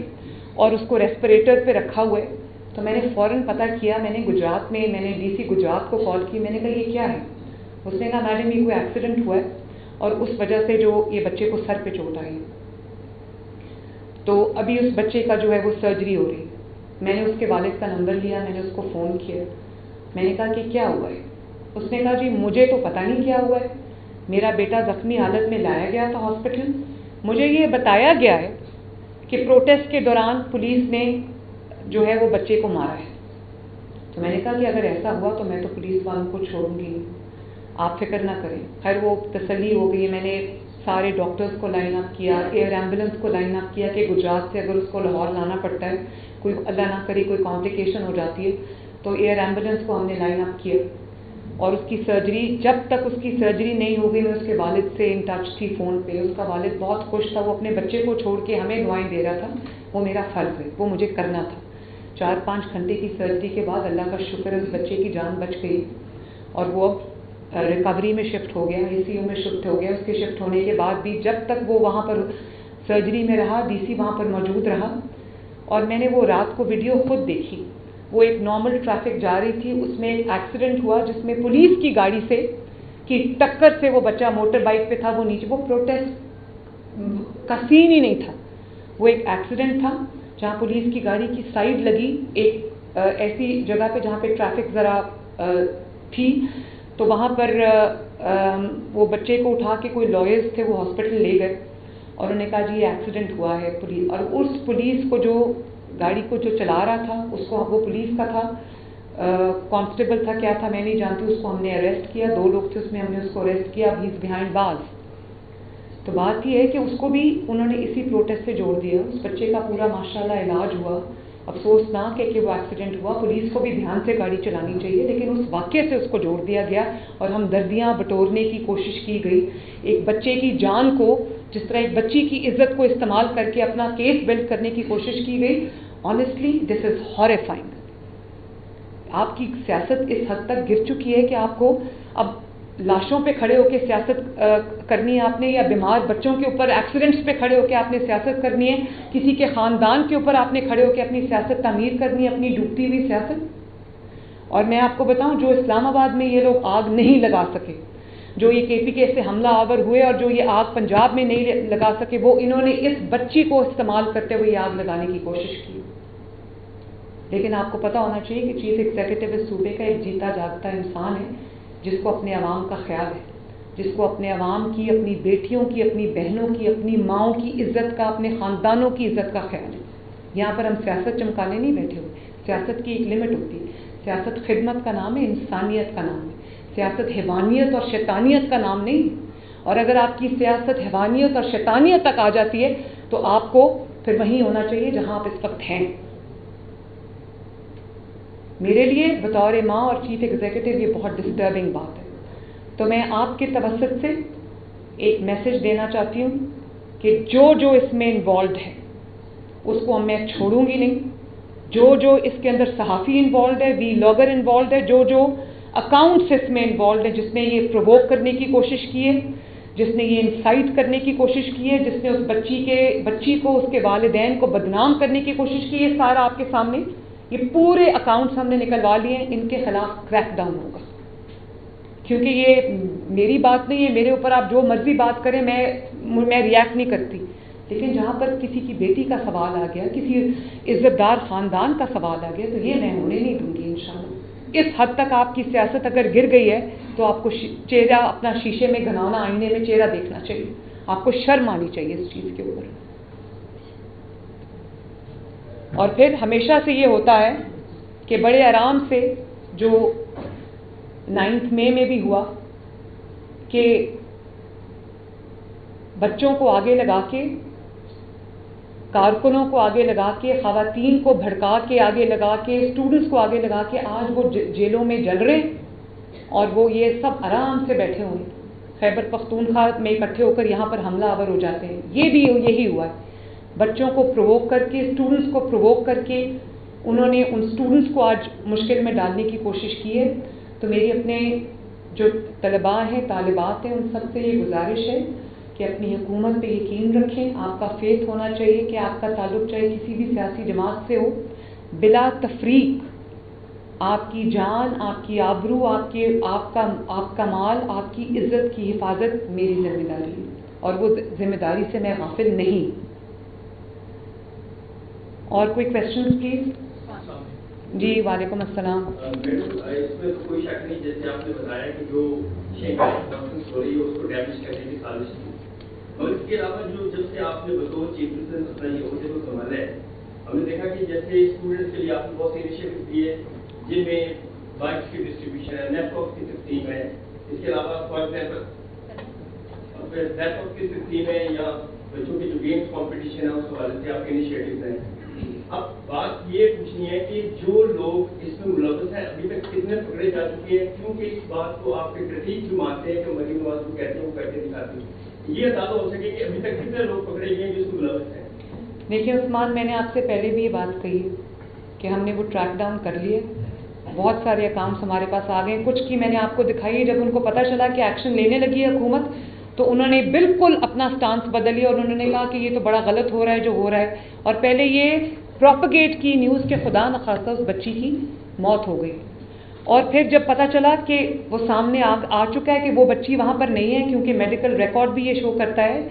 اور اس کو ریسپریٹر پہ رکھا ہوا ہے. تو میں نے فوراً پتہ کیا، میں نے ڈی سی گجرات کو کال کی. میں نے کہا یہ کیا ہے؟ اس نے کہا میڈم یہ کوئی ایکسیڈنٹ ہوا ہے اور اس وجہ سے جو یہ بچے کو سر پہ چوٹ آئی. تو ابھی اس بچے کا جو ہے وہ سرجری ہو رہی. میں نے اس کے والد کا نمبر لیا, میں نے اس کو فون کیا, میں نے کہا کہ کیا ہوا ہے. اس نے کہا جی مجھے تو پتہ نہیں کیا ہوا ہے, میرا بیٹا زخمی حالت میں لایا گیا تھا ہاسپٹل, مجھے یہ بتایا گیا ہے کہ پروٹیسٹ کے دوران پولیس نے جو ہے وہ بچے کو مارا ہے. تو میں نے کہا کہ اگر ایسا ہوا تو میں تو پولیس والوں کو چھوڑوں گی نہیں, آپ فکر نہ کریں. خیر وہ تسلی ہو گئی. میں نے سارے ڈاکٹرز کو لائن اپ کیا, ایئر ایمبولینس کو لائن اپ کیا کہ گجرات سے اگر اس کو لاہور لانا پڑتا ہے, کوئی اللہ نہ کرے کوئی کمپلیکیشن ہو جاتی ہے, تو ایئر ایمبولینس کو ہم نے لائن اپ کیا. اور اس کی سرجری, جب تک اس کی سرجری نہیں ہو گئی, میں اس کے والد سے ان ٹچ تھی فون پہ. اس کا والد بہت خوش تھا, وہ اپنے بچے کو چھوڑ کے ہمیں دعائیں دے رہا تھا. وہ میرا فرض ہے, وہ مجھے کرنا تھا. 4-5 گھنٹے کی سرجری کے بعد اللہ کا شکر ہے اس بچے کی جان بچ گئی, اور وہ اب ریکوری میں شفٹ ہو گیا, اے سی یو میں شفٹ ہو گیا. اس کے شفٹ ہونے کے بعد بھی جب تک وہ وہاں پر سرجری میں رہا, ڈی سی وہاں پر موجود رہا. اور میں نے وہ رات کو ویڈیو خود دیکھی. وہ ایک نارمل ٹریفک جا رہی تھی, اس میں ایک ایکسیڈنٹ ہوا جس میں پولیس کی گاڑی سے کی ٹکر سے وہ بچہ موٹر بائک پہ تھا, وہ نیچے, وہ پروٹیسٹ کا سین ہی نہیں تھا. وہ ایک ایکسیڈنٹ تھا جہاں پولیس کی گاڑی کی سائڈ لگی ایک ایسی جگہ پہ جہاں پہ ٹریفک ذرا تھی, تو وہاں پر وہ بچے کو اٹھا کے کوئی لائرز تھے وہ ہاسپٹل لے گئے, اور انہوں نے کہا جی یہ ایکسیڈنٹ ہوا ہے. پولیس, اور اس پولیس کو جو گاڑی کو جو چلا رہا تھا, اس کو, وہ پولیس کا تھا, کانسٹیبل تھا, کیا تھا میں نہیں جانتی, اس کو ہم نے اریسٹ کیا. 2 لوگ تھے اس میں, ہم نے اس کو اریسٹ کیا. ہی از بیہائنڈ بارز. تو بات یہ ہے کہ اس کو بھی انہوں نے اسی پروٹیسٹ سے جوڑ دیا. اس بچے کا پورا ماشاءاللہ علاج ہوا. افسوسناک ہے کہ وہ ایکسیڈنٹ ہوا. پولیس کو بھی دھیان سے گاڑی چلانی چاہیے, لیکن اس واقعے سے اس کو جوڑ دیا گیا اور ہمدردیاں بٹورنے کی کوشش کی گئی. ایک بچے کی جان کو, جس طرح ایک بچی کی عزت کو استعمال کر کے اپنا کیس بلڈ کرنے کی کوشش کی گئی. آنیسٹلی دس از ہاریفائنگ. آپ کی سیاست اس حد تک گر چکی ہے کہ آپ کو اب لاشوں پہ کھڑے ہو کے سیاست کرنی ہے آپ نے, یا بیمار بچوں کے اوپر ایکسیڈنٹس پہ کھڑے ہو کے آپ نے سیاست کرنی ہے, کسی کے خاندان کے اوپر آپ نے کھڑے ہو کے اپنی سیاست تعمیر کرنی ہے, اپنی ڈوبتی ہوئی سیاست. اور میں آپ کو بتاؤں, جو اسلام آباد میں یہ لوگ آگ نہیں لگا سکے, جو یہ KPK سے حملہ آور ہوئے اور جو یہ آگ پنجاب میں نہیں لگا سکے, وہ انہوں نے اس بچی کو استعمال کرتے ہوئے یہ آگ لگانے کی کوشش کی. لیکن آپ کو پتا ہونا چاہیے کہ چیف ایگزیکٹو اس صوبے کا ایک جیتا جاگتا انسان ہے, جس کو اپنے عوام کا خیال ہے, جس کو اپنے عوام کی, اپنی بیٹیوں کی, اپنی بہنوں کی, اپنی ماؤں کی عزت کا, اپنے خاندانوں کی عزت کا خیال ہے. یہاں پر ہم سیاست چمکانے نہیں بیٹھے ہوئے. سیاست کی ایک لمٹ ہوتی ہے. سیاست خدمت کا نام ہے, انسانیت کا نام ہے. سیاست حیوانیت اور شیطانیت کا نام نہیں. اور اگر آپ کی سیاست حیوانیت اور شیطانیت تک آ جاتی ہے تو آپ کو پھر وہیں ہونا چاہیے جہاں آپ اس وقت ہیں. میرے لیے بطور ماں اور چیف ایگزیکٹو یہ بہت ڈسٹربنگ بات ہے. تو میں آپ کے توسط سے ایک میسج دینا چاہتی ہوں کہ جو اس میں انوالوڈ ہے اس کو میں چھوڑوں گی نہیں. جو اس کے اندر صحافی انوالوڈ ہے, ولاگر انوالوڈ ہے, جو اکاؤنٹس اس میں انوالوڈ ہے, جس نے یہ پرووک کرنے کی کوشش کی ہے, جس نے یہ انسائٹ کرنے کی کوشش کی ہے, جس نے اس بچی کو, اس کے والدین کو بدنام کرنے کی کوشش کی ہے, سارا آپ کے سامنے, یہ پورے اکاؤنٹس ہم نے نکلوا لیے ہیں. ان کے خلاف کریک ڈاؤن ہوگا, کیونکہ یہ میری بات نہیں ہے. میرے اوپر آپ جو مرضی بات کریں, میں ریئیکٹ نہیں کرتی. لیکن جہاں پر کسی کی بیٹی کا سوال آ گیا, کسی عزت دار خاندان کا سوال آ گیا, تو یہ میں ہونے نہیں دوں گی انشاءاللہ. اس حد تک آپ کی سیاست اگر گر گئی ہے تو آپ کو چہرہ اپنا شیشے میں گھنانا, آئینے میں چہرہ دیکھنا چاہیے. آپ کو شرم آنی چاہیے اس چیز کے اوپر. اور پھر ہمیشہ سے یہ ہوتا ہے کہ بڑے آرام سے, جو 9 مئی میں بھی ہوا, کہ بچوں کو آگے لگا کے, کارکنوں کو آگے لگا کے, خواتین کو بھڑکا کے آگے لگا کے, اسٹوڈنٹس کو آگے لگا کے, آج وہ جیلوں میں جل رہے اور وہ یہ سب آرام سے بیٹھے ہوئے خیبر پختونخوا میں اکٹھے ہو کر یہاں پر حملہ آور ہو جاتے ہیں. یہ بھی یہی ہوا ہے. بچوں کو پرووک کر کے, اسٹوڈنٹس کو پرووک کر کے, انہوں نے ان اسٹوڈنٹس کو آج مشکل میں ڈالنے کی کوشش کی ہے. تو میری اپنے جو طلباء ہیں, طالبات ہیں, ان سب سے یہ گزارش ہے کہ اپنی حکومت پہ یقین رکھیں. آپ کا فیتھ ہونا چاہیے کہ آپ کا تعلق چاہے کسی بھی سیاسی جماعت سے ہو, بلا تفریق آپ کی جان, آپ کی آبرو, آپ کا مال, آپ کی عزت کی حفاظت میری ذمہ داری ہے, اور وہ ذمہ داری سے میں غافل نہیں. اور کوئی کویسچنز پلیز. جی وعلیکم السلام. میڈم اس میں تو کوئی شک نہیں، جیسے آپ نے بتایا کہ جو شنگھائی کانفرنس ہو رہی ہے اس کو ڈیمیج کرنے کی سازش تھی، اور اس کے علاوہ جو جب سے آپ نے بطور چیف منسٹر اپنا یہ عہدے کو سنبھالا ہے، ہم نے دیکھا کہ جیسے اسٹوڈنٹس کے لیے آپ نے بہت سی انیشیٹو دیے جن میں بائکس کی ڈسٹریبیوشن ہے، نیپ ٹاپ کی اسکیم ہے، اس کے علاوہ فار ایگزامپل نیپ ٹاپ کی اسکیم ہے یا بچوں کے جو گیمس کمپٹیشن ہے اس حوالے سے آپ کے انیشیٹوز ہیں. اب بات یہ پوچھنی ہے کہ جو لوگ اس میں ملوث ہیں ابھی تک کتنے پکڑے جا چکے ہیں، کیونکہ اس بات کو آپ کے کرٹیک جو مانتے ہیں کہ مریم نواز کو کہتے ہیں وہ کرتے دکھاتے ہیں، یہ اندازہ ہو سکے کہ ابھی تک کتنے لوگ پکڑے گئے ہیں جو اس میں ملوث ہیں. دیکھیے عثمان، میں نے آپ سے پہلے بھی یہ بات کہی ہے کہ ہم نے وہ ٹریک ڈاؤن کر لیے، بہت سارے اکاؤنٹس ہمارے پاس آ گئے، کچھ کی میں نے آپ کو دکھائی ہے. جب ان کو پتہ چلا کہ ایکشن لینے لگی ہے حکومت تو انہوں نے بالکل اپنا سٹانس بدل لیا اور انہوں نے کہا کہ یہ تو بڑا غلط ہو رہا ہے جو ہو رہا ہے. اور پہلے یہ پروپیگیٹ کی نیوز کے خدا نخواستہ اس بچی کی موت ہو گئی، اور پھر جب پتہ چلا کہ وہ سامنے آ چکا ہے کہ وہ بچی وہاں پر نہیں ہے، کیونکہ میڈیکل ریکارڈ بھی یہ شو کرتا ہے،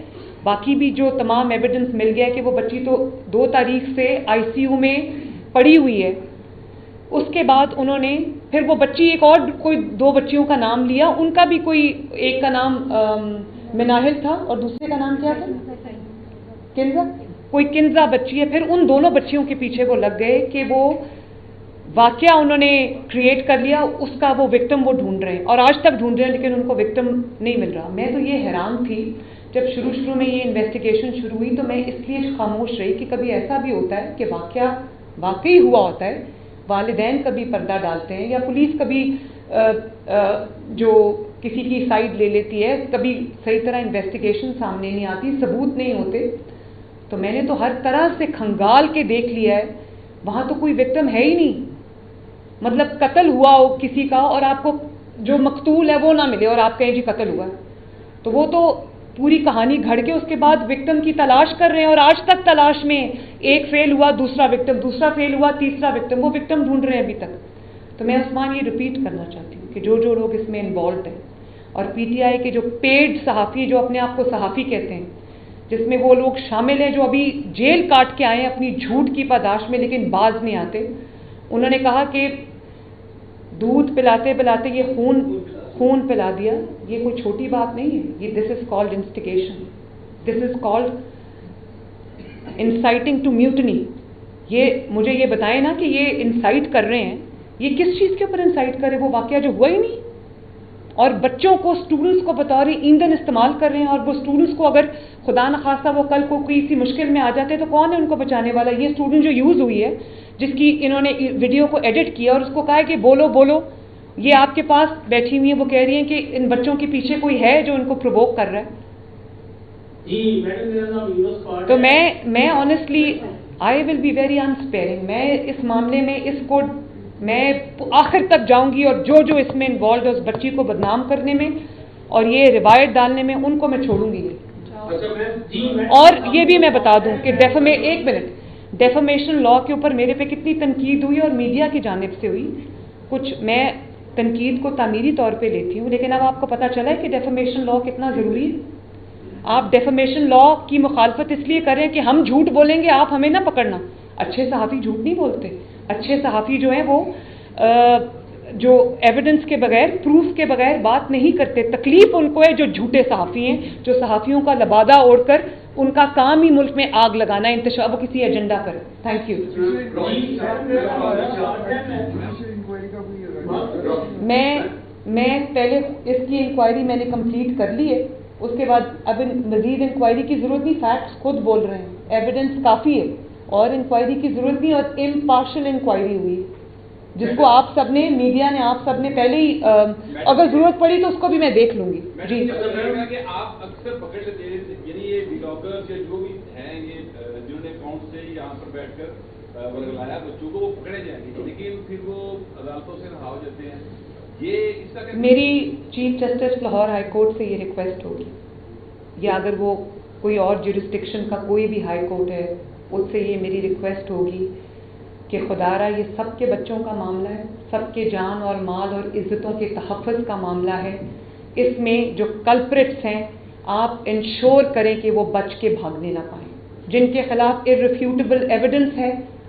باقی بھی جو تمام ایویڈنس مل گیا کہ وہ بچی تو 2 تاریخ سے ICU میں پڑی ہوئی ہے. اس کے بعد انہوں نے پھر وہ بچی ایک اور کوئی 2 بچیوں کا نام لیا، ان کا بھی کوئی ایک کا نام مناہل تھا اور دوسرے کا نام کیا تھا، کنزا، کوئی کنزا بچی ہے. پھر ان دونوں بچیوں کے پیچھے وہ لگ گئے کہ وہ واقعہ انہوں نے کریٹ کر لیا، اس کا وہ وکٹم وہ ڈھونڈ رہے ہیں اور آج تک ڈھونڈ رہے ہیں، لیکن ان کو وکٹم نہیں مل رہا. میں تو یہ حیران تھی جب شروع میں یہ انویسٹیگیشن شروع ہوئی تو میں اس لیے خاموش رہی کہ کبھی ایسا بھی ہوتا ہے کہ واقعہ واقعی ہوا ہوتا ہے، والدین کبھی پردہ ڈالتے ہیں یا پولیس کبھی جو کسی کی سائڈ لے لیتی ہے، کبھی صحیح طرح انویسٹیگیشن سامنے نہیں آتی، ثبوت نہیں ہوتے. تو میں نے تو ہر طرح سے کھنگال کے دیکھ لیا ہے، وہاں تو کوئی وکٹم ہے ہی نہیں. مطلب قتل ہوا ہو کسی کا اور آپ کو جو مقتول ہے وہ نہ ملے اور آپ کہیں جی قتل ہوا، تو وہ تو پوری کہانی گھڑ کے اس کے بعد وکٹم کی تلاش کر رہے ہیں، اور آج تک تلاش میں ایک فیل ہوا دوسرا وکٹم، دوسرا فیل ہوا تیسرا وکٹم، وہ وکٹم ڈھونڈ رہے ہیں ابھی تک. تو میں عثمان یہ ریپیٹ کرنا چاہتی ہوں کہ جو لوگ اس میں انوالوڈ ہیں، اور PTI کے جو پیڈ صحافی جو اپنے آپ کو صحافی کہتے ہیں، جس میں وہ لوگ شامل ہیں جو ابھی جیل کاٹ کے آئے ہیں اپنی جھوٹ کی پاداش میں لیکن باز نہیں آتے. انہوں نے کہا کہ دودھ پلاتے پلاتے یہ خون پلا دیا. یہ کوئی چھوٹی بات نہیں ہے، یہ this is called instigation, this is called inciting to mutiny. یہ مجھے یہ بتائیں نا کہ یہ انسائٹ کر رہے ہیں، یہ کس چیز کے اوپر انسائٹ کرے؟ وہ واقعہ جو ہوا ہی نہیں، اور بچوں کو اسٹوڈنٹس کو بطور ایندھن استعمال کر رہے ہیں، اور وہ اسٹوڈنٹس کو اگر خدا نخواستہ وہ کل کو کسی مشکل میں آ جاتے تو کون ہے ان کو بچانے والا؟ یہ اسٹوڈنٹ جو یوز ہوئی ہے، جس کی انہوں نے ویڈیو کو ایڈٹ کیا اور اس کو کہا ہے کہ بولو، یہ آپ کے پاس بیٹھی ہوئی ہیں، وہ کہہ رہی ہیں کہ ان بچوں کے پیچھے کوئی ہے جو ان کو پرووک کر رہا ہے. تو میں honestly I will be very inspiring. میں اس معاملے میں اس کو میں آخر تک جاؤں گی، اور جو اس میں انوالوڈ ہے اس بچی کو بدنام کرنے میں اور یہ روایت ڈالنے میں، ان کو میں چھوڑوں گی نہیں. اور یہ بھی میں بتا دوں کہ ایک منٹ، ڈیفامیشن لا کے اوپر میرے پہ کتنی تنقید ہوئی اور میڈیا کی جانب سے ہوئی. کچھ میں تنقید کو تعمیری طور پہ لیتی ہوں، لیکن اب آپ کو پتہ چلا ہے کہ ڈیفامیشن لا کتنا ضروری ہے. آپ ڈیفامیشن لا کی مخالفت اس لیے کریں کہ ہم جھوٹ بولیں گے، آپ ہمیں نہ پکڑنا. اچھے صحافی جھوٹ نہیں بولتے. اچھے صحافی جو ہیں وہ جو ایویڈنس کے بغیر، پروف کے بغیر بات نہیں کرتے. تکلیف ان کو ہے جو جھوٹے صحافی ہیں، جو صحافیوں کا لبادہ اوڑھ کر ان کا کام ہی ملک میں آگ لگانا ہے، انتشار، وہ کسی ایجنڈا پر. Thank you. میں پہلے اس کی انکوائری میں نے کمپلیٹ کر لی ہے، اس کے بعد اب مزید انکوائری کی ضرورت نہیں. فیکٹس خود بول رہے ہیں، ایویڈنس کافی ہے اور انکوائری کی ضرورت نہیں. اور امپارشل انکوائری ہوئی جس کو آپ سب نے، میڈیا نے، آپ سب نے پہلے ہی، اگر ضرورت پڑی تو اس کو بھی میں دیکھ لوں گی. جی آپ اکثر پکڑ لیتے ہیں، یعنی یہ ولاگرز یا جو بھی ہیں، یہ جنہوں نے اکاؤنٹ سے یہاں پر بیٹھ کر ورگلایا بچوں کو، وہ پکڑے جائیں گے لیکن پھر وہ عدالتوں سے رہا ہو جاتے ہیں. یہ اس کا میری chief justice Lahore high court سے یہ ریکویسٹ ہوگی، یا اگر وہ کوئی اور جورسڈکشن کا کوئی بھی ہائی کورٹ ہے اس سے یہ میری ریکویسٹ ہوگی کہ خدا را یہ سب کے بچوں کا معاملہ ہے، سب کے جان اور مال اور عزتوں کے تحفظ کا معاملہ ہے. اس میں جو کلپریٹس ہیں آپ انشور کریں کہ وہ بچ کے بھاگنے نہ پائیں. جن کے خلاف irrefutable ایویڈنس ہے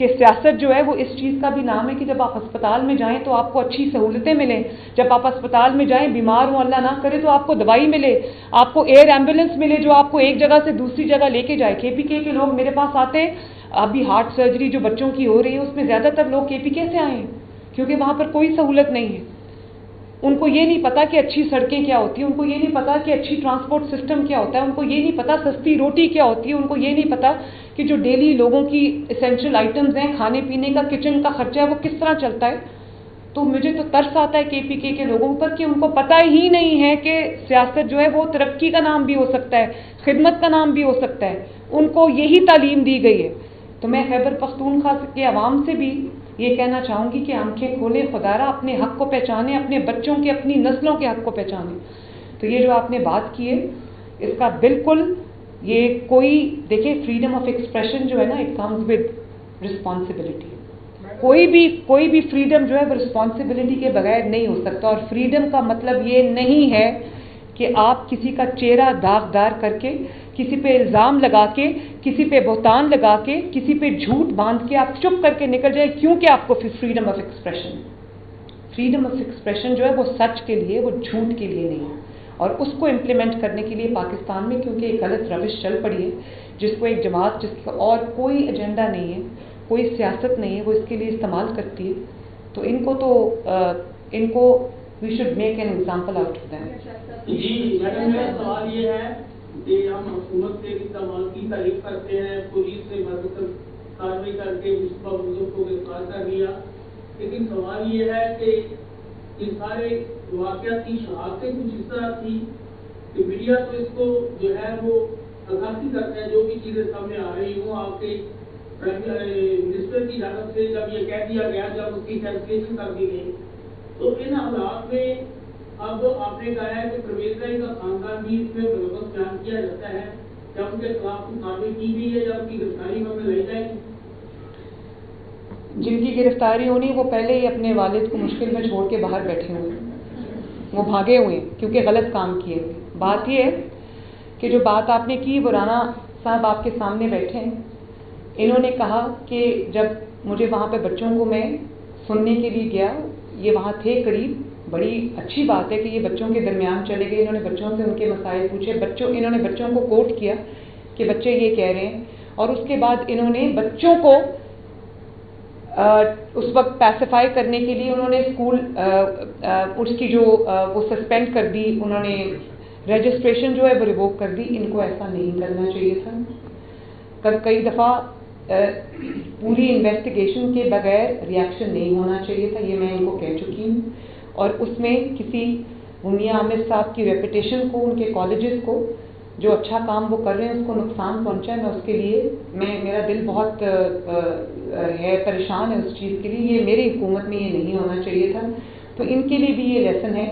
کہ سیاست جو ہے وہ اس چیز کا بھی نام ہے کہ جب آپ ہسپتال میں جائیں تو آپ کو اچھی سہولتیں ملیں، جب آپ ہسپتال میں جائیں بیمار ہوں اللہ نہ کرے تو آپ کو دوائی ملے، آپ کو ایئر ایمبولینس ملے جو آپ کو ایک جگہ سے دوسری جگہ لے کے جائے۔ کے پی کے لوگ میرے پاس آتے ہیں، ابھی ہارٹ سرجری جو بچوں کی ہو رہی ہے اس میں زیادہ تر لوگ کے پی کے سے آئے ہیں کیونکہ وہاں پر کوئی سہولت نہیں ہے۔ ان کو یہ نہیں پتا کہ اچھی سڑکیں کیا ہوتی ہیں، ان کو یہ نہیں پتا کہ اچھی ٹرانسپورٹ سسٹم کیا ہوتا ہے، ان کو یہ نہیں پتا سستی روٹی کیا ہوتی ہے، ان کو یہ نہیں پتا کہ جو ڈیلی لوگوں کی اسینشل آئٹمز ہیں، کھانے پینے کا کچن کا خرچہ ہے وہ کس طرح چلتا ہے۔ تو مجھے تو ترس آتا ہے کے پی کے لوگوں پر کہ ان کو پتہ ہی نہیں ہے کہ سیاست جو ہے وہ ترقی کا نام بھی ہو سکتا ہے، خدمت کا نام بھی ہو سکتا ہے، ان کو یہی تعلیم دی گئی ہے۔ تو میں خیبر پختونخوا کے عوام سے بھی یہ کہنا چاہوں گی کہ آنکھیں کھولیں، خدارا اپنے حق کو پہچانیں، اپنے بچوں کے اپنی نسلوں کے حق کو پہچانیں۔ تو یہ جو آپ نے بات کی ہے اس کا بالکل یہ کوئی دیکھیں فریڈم آف ایکسپریشن جو ہے نا اٹ کمز ود رسپانسبلٹی۔ کوئی بھی فریڈم جو ہے وہ رسپانسبلٹی کے بغیر نہیں ہو سکتا، اور فریڈم کا مطلب یہ نہیں ہے کہ آپ کسی کا چہرہ داغدار کر کے، کسی پہ الزام لگا کے، کسی پہ بہتان لگا کے، کسی پہ جھوٹ باندھ کے آپ چپ کر کے نکل جائیں کیونکہ آپ کو freedom of expression. Freedom of expression جو ہے وہ سچ کے لیے، وہ جھوٹ کے لیے نہیں ہے، اور اس کو امپلیمنٹ کرنے کے لیے پاکستان میں کیونکہ ایک غلط روش چل پڑی ہے جس کو ایک جماعت جس کا اور کوئی ایجنڈا نہیں ہے، کوئی سیاست نہیں ہے، وہ اس کے لیے استعمال کرتی ہے، تو ان کو we should make an example out of them. جی میڈم، میرا سوال یہ ہے کہ ہم حکومت کے استعمال کی تعریف کرتے ہیں، پولیس سے مرکز کارروائی کر کے مصطفیٰ بزرگ کو گرفتار کر لیا، لیکن سوال یہ ہے کہ ان سارے واقعات کی شہادتیں کچھ اس طرح تھی کہ میڈیا تو اس کو جو ہے وہ عکاسی کرتا ہے، جو بھی چیزیں سامنے آ رہی ہوں آپ کے منسٹر کی جانب سے جب یہ کہہ دیا گیا، جب اس کی کیلکولیشن کر دی گئی، تو ان حالات میں اب آپ نے کہا ہے کہ پرویز رائی کا خاندان بھی اس میں بلوغت بیان کیا جاتا ہے، جب ان کے خلاف کارروائی کی گئی ہے، جب ان کی گرفتاری میں لائی جائے گی؟ جن کی گرفتاری ہونی وہ پہلے ہی اپنے والد کو مشکل میں چھوڑ کے باہر بیٹھے ہوئے ہیں، وہ بھاگے ہوئے ہیں کیونکہ غلط کام کیے ہوئے۔ بات یہ ہے کہ جو بات آپ نے کی وہ رانا صاحب آپ کے سامنے بیٹھے ہیں، انہوں نے کہا کہ جب مجھے وہاں پہ بچوں کو میں سننے کے لیے گیا، یہ وہاں تھے قریب، بڑی اچھی بات ہے کہ یہ بچوں کے درمیان چلے گئے، انہوں نے بچوں سے ان کے مسائل پوچھے، انہوں نے بچوں کو کوٹ کیا کہ بچے یہ کہہ رہے ہیں، اور اس کے بعد انہوں نے بچوں کو اس وقت پیسیفائی کرنے کے لیے انہوں نے اسکول اس کی جو وہ سسپینڈ کر دی، انہوں نے رجسٹریشن جو ہے وہ ریووک کر دی۔ ان کو ایسا نہیں کرنا چاہیے تھا، کئی دفعہ پوری انویسٹیگیشن کے بغیر ریاکشن نہیں ہونا چاہیے تھا، یہ میں ان کو کہہ چکی ہوں، اور اس میں کسی منیا عامر صاحب کی ریپوٹیشن کو، ان کے کالجز کو جو اچھا کام وہ کر رہے ہیں اس کو نقصان پہنچا ہے، میں اس کے لیے میرا دل بہت ہے، پریشان ہے اس چیز کے لیے، یہ میری حکومت میں یہ نہیں ہونا چاہیے تھا۔ تو ان کے لیے بھی یہ لیسن ہے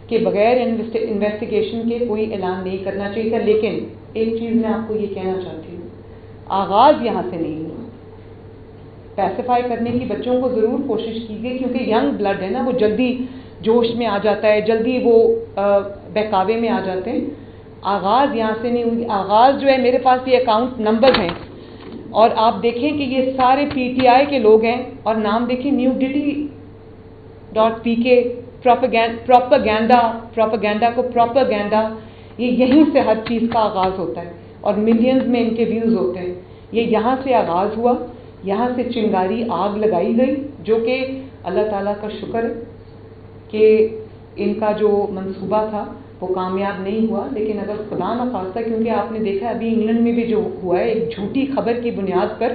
کہ بغیر انویسٹیگیشن کے کوئی اعلان نہیں کرنا چاہیے تھا۔ لیکن ایک چیز میں آپ کو یہ کہنا چاہتی ہوں، آغاز یہاں سے نہیں ہوا، پیسیفائی کرنے کی بچوں کو ضرور کوشش کی گئی کیونکہ ینگ بلڈ ہے نا، وہ جلدی جوش میں آ جاتا ہے، جلدی وہ بہکاوے میں آ جاتے ہیں، آغاز یہاں سے نہیں ہوئی۔ آغاز جو ہے میرے پاس یہ اکاؤنٹ نمبر ہیں اور آپ دیکھیں کہ یہ سارے پی ٹی آئی کے لوگ ہیں، اور نام دیکھیں newdity.pk، پروپیگینڈا کو پروپیگینڈا، یہ یہیں سے ہر چیز کا آغاز ہوتا ہے اور ملینز میں ان کے ویوز ہوتے ہیں، یہ یہاں سے آغاز ہوا، یہاں سے چنگاری آگ لگائی گئی، جو کہ اللہ تعالیٰ کا شکر ہے کہ ان کا جو منصوبہ تھا وہ کامیاب نہیں ہوا۔ لیکن اگر خدا نخواستہ، کیونکہ آپ نے دیکھا ابھی انگلینڈ میں بھی جو ہوا ہے ایک جھوٹی خبر کی بنیاد پر،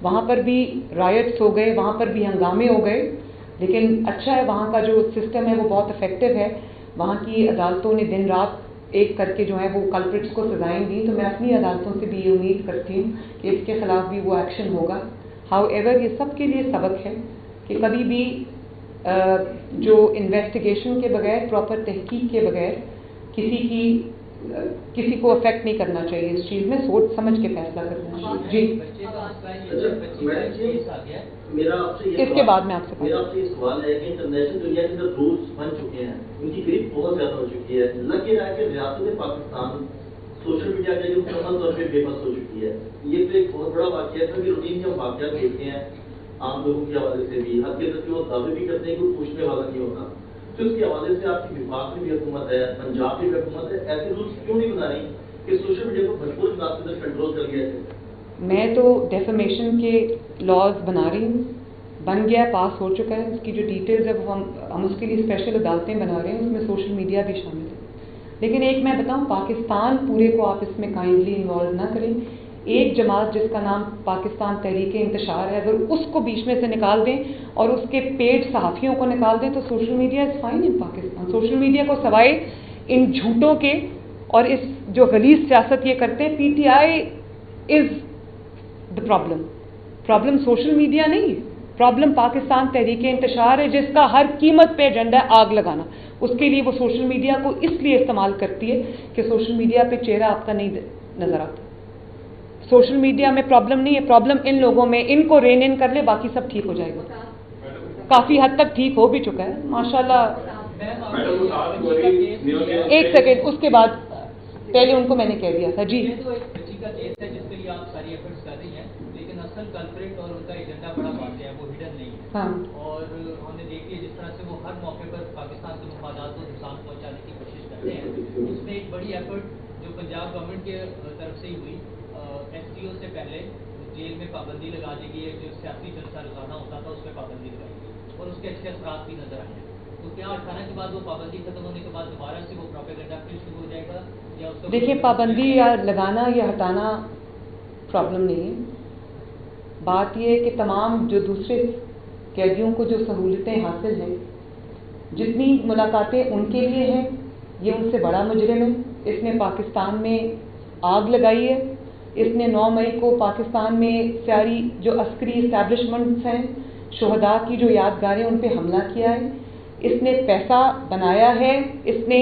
وہاں پر بھی رائٹس ہو گئے، وہاں پر بھی ہنگامے ہو گئے، لیکن اچھا ہے وہاں کا جو سسٹم ہے وہ بہت افیکٹو ہے، وہاں کی عدالتوں نے دن رات ایک کر کے جو ہے وہ کلپرٹس کو سزائیں دی، تو میں اپنی عدالتوں سے بھی یہ امید کرتی ہوں کہ اس کے خلاف بھی وہ ایکشن ہوگا۔ ہاؤ ایور یہ سب کے لیے سبق ہے کہ کبھی بھی جو انویسٹیگیشن کے بغیر، پراپر تحقیق کے بغیر کسی کو افیکٹ نہیں کرنا چاہیے، اس چیز میں سوچ سمجھ کے فیصلہ کرنا چاہیے۔ جی اس کے بعد میں آپ سے میرا آپ سے یہ سوال ہے کہ انٹرنیشنل دنیا کے اندر رولز بن چکے ہیں، ان کی گرفت بہت زیادہ ہو چکی ہے، لگ یہ رہا ہے کہ ریاست پاکستان سوشل میڈیا کا جو مکمل طور پہ بے بس ہو چکی ہے. یہ تو ایک بہت بڑا واقعہ تھا کہ روٹین کے ہم واقعات دیکھتے ہیں عام لوگوں کے حوالے سے بھی، حد کے تک وہ دعوے بھی کرتے ہیں کہ وہ پوچھنے والا نہیں ہوتا. تو اس کے حوالے سے آپ کی وفاق میں بھی حکومت ہے، پنجاب میں بھی حکومت ہے، ایسے رولس کیوں نہیں بنا رہی کہ سوشل میڈیا کو بھرپور انداز سے کنٹرول کر لیا جائے؟ میں تو ڈیفیمیشن کے لاز بنا رہی ہوں، بن گیا، پاس ہو چکا ہے. اس کی جو ڈیٹیلز ہے وہ ہم اس کے لیے اسپیشل عدالتیں بنا رہے ہیں، اس میں سوشل میڈیا بھی شامل ہے. لیکن ایک میں بتاؤں، پاکستان پورے کو آپ اس میں کائنڈلی انوالو نہ کریں. ایک جماعت جس کا نام پاکستان تحریک انتشار ہے، اگر اس کو بیچ میں سے نکال دیں اور اس کے پیڈ صحافیوں کو نکال دیں تو social media is fine in Pakistan. Social media کو سوائے ان جھوٹوں کے اور اس جو غلیظ سیاست یہ کرتے ہیں، P T I is the problem social media نہیں ہے. پرابلم پاکستان تحریک انتشار ہے، جس کا ہر قیمت پہ ایجنڈا ہے آگ لگانا. اس کے لیے وہ سوشل میڈیا کو اس لیے استعمال کرتی ہے کہ سوشل میڈیا پہ چہرہ آپ کا نہیں نظر آتا. سوشل میڈیا میں پرابلم نہیں ہے، پرابلم ان لوگوں میں. ان کو رین ان کر لے، باقی سب ٹھیک ہو جائے گا. کافی حد تک ٹھیک ہو بھی چکا ہے ماشاءاللہ. ایک سیکنڈ، اس کے بعد پہلے ان کو میں نے کہہ دیا تھا. جی کا کیس ہے جس کے لیے آپ ساری ایفرٹس کر رہی ہیں، لیکن اصل کلپریٹ اور ان کا ایجنڈا بڑا واضح ہے، وہ ہڈن نہیں ہے. اور ہم نے دیکھی ہے جس طرح سے وہ ہر موقع پر پاکستان کے مفادات کو نقصان پہنچانے کی کوشش کرتے ہیں. اس میں ایک بڑی ایفرٹ جو پنجاب گورنمنٹ کے طرف سے ہی ہوئی، ایس ٹی او سے پہلے جیل میں پابندی لگا دی گئی ہے. جو سیاسی جلسہ روزانہ ہوتا تھا اس میں پابندی لگائی گئی اور اس کے اچھے اثرات بھی نظر آئے ہیں. تو کیا 18 کے بعد وہ پابندی ختم ہونے کے بعد دوبارہ سے وہ پروپیگنڈا پھر شروع ہو جائے گا یا اس کو؟ دیکھیے، پابندی یا لگانا یا ہٹانا پرابلم نہیں ہے. بات یہ ہے کہ تمام جو دوسرے قیدیوں کو جو سہولتیں حاصل ہیں، جتنی ملاقاتیں ان کے لیے ہیں، یہ ان سے بڑا مجرم ہے. اس نے پاکستان میں آگ لگائی ہے. اس نے 9 مئی کو پاکستان میں ساری جو عسکری اسٹیبلشمنٹس ہیں، شہداء کی جو یادگاریں، ان پہ حملہ کیا ہے. اس نے پیسہ بنایا ہے. اس نے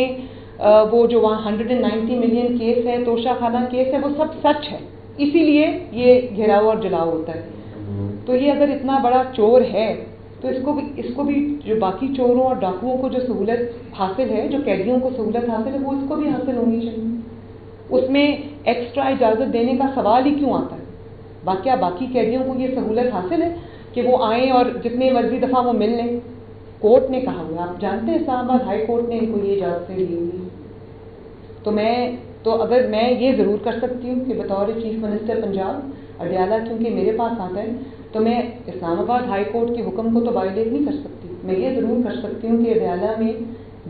وہ جو وہاں 190 ملین کیس ہے، توشہ خانہ کیس ہے، وہ سب سچ ہے. اسی لیے یہ گھیراؤ اور جلاؤ ہوتا ہے. تو یہ اگر اتنا بڑا چور ہے تو اس کو بھی جو باقی چوروں اور ڈاکوؤں کو جو سہولت حاصل ہے، جو قیدیوں کو سہولت حاصل ہے، وہ اس کو بھی حاصل ہونی چاہیے. اس میں ایکسٹرا اجازت دینے کا سوال ہی کیوں آتا ہے؟ باقی قیدیوں کو یہ سہولت حاصل ہے کہ وہ آئیں اور جتنے مرضی دفعہ وہ مل لیں. کورٹ نے کہا ہوا، آپ جانتے ہیں اسلام آباد ہائی کورٹ نے ان کو یہ اجازتیں دی ہوئی. تو اگر میں یہ ضرور کر سکتی ہوں کہ بطور چیف منسٹر پنجاب، اڈیالہ کیونکہ میرے پاس آتا ہے، تو میں اسلام آباد ہائی کورٹ کے حکم کو تو وائلیٹ نہیں کر سکتی. میں یہ ضرور کر سکتی ہوں کہ اڈیالہ میں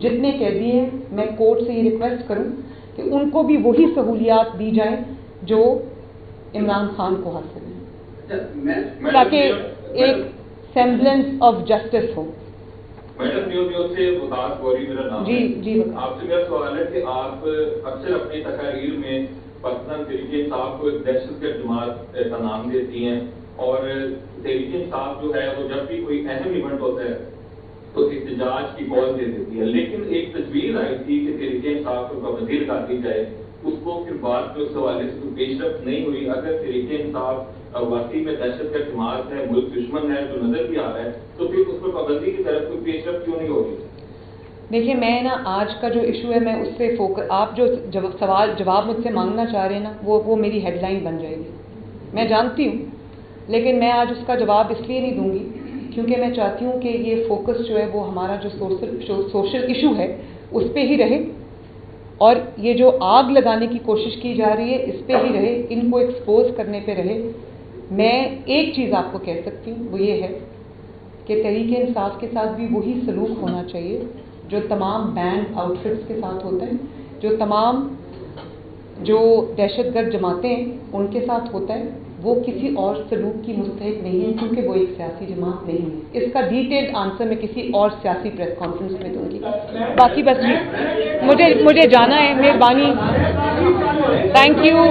جتنے قیدی ہیں، میں کورٹ سے یہ ریکویسٹ کروں کہ ان کو بھی وہی سہولیات دی جائیں جو عمران خان کو حاصل ہیں، تاکہ ایک semblance of justice who. Madam new سے متعلق گوری میرا نام ہے. جی آپ سے میرا سوال ہے کہ آپ اکثر اپنی تقاریر میں پاکستان تحریک انصاف کو ایک دہشت گرد جماعت کا نام دیتی ہیں، اور تحریک انصاف جو ہے وہ جب بھی کوئی اہم ایونٹ ہوتا ہے تو احتجاج کی کال دے دیتی ہے. لیکن ایک تجویز آئی تھی کہ تحریک انصاف کو پابندی لگا دی جائے، اس کو پھر بعد میں اس حوالے سے کوئی پیش رفت نہیں ہوئی. اگر تحریک انصاف واقعی میں دہشت گرد جماعت ہے، ملک دشمن ہے، جو نظر بھی آ رہا ہے، تو پھر اس پر پابندی کی طرف کوئی پیش رفت کیوں نہیں ہوگی؟ دیکھیے، میں آج کا جو ایشو ہے میں اس سے آپ جو جواب مجھ سے مانگنا چاہ رہے ہیں نا، وہ میری ہیڈ لائن بن جائے گی. میں جانتی ہوں، لیکن میں آج اس کا جواب اس لیے نہیں دوں گی کیونکہ میں چاہتی ہوں کہ یہ فوکس جو ہے وہ ہمارا جو سوشل ایشو ہے اس پہ ہی رہے، اور یہ جو آگ لگانے کی کوشش کی جا رہی ہے اس پہ ہی رہے، ان کو ایکسپوز کرنے پہ رہے. میں ایک چیز آپ کو کہہ سکتی ہوں، وہ یہ ہے کہ تحریک انصاف کے ساتھ بھی وہی سلوک ہونا چاہیے جو تمام بینڈ آؤٹ فٹس کے ساتھ ہوتا ہے، جو تمام جو دہشت گرد جماعتیں ہیں ان کے ساتھ ہوتا ہے. وہ کسی اور سلوک کی مستحق نہیں ہے کیونکہ وہ ایک سیاسی جماعت نہیں ہے. اس کا ڈیٹیلڈ آنسر میں کسی اور سیاسی پریس کانفرنس میں دوں گی. باقی بس جی مجھے جانا ہے. مہربانی. Thank you.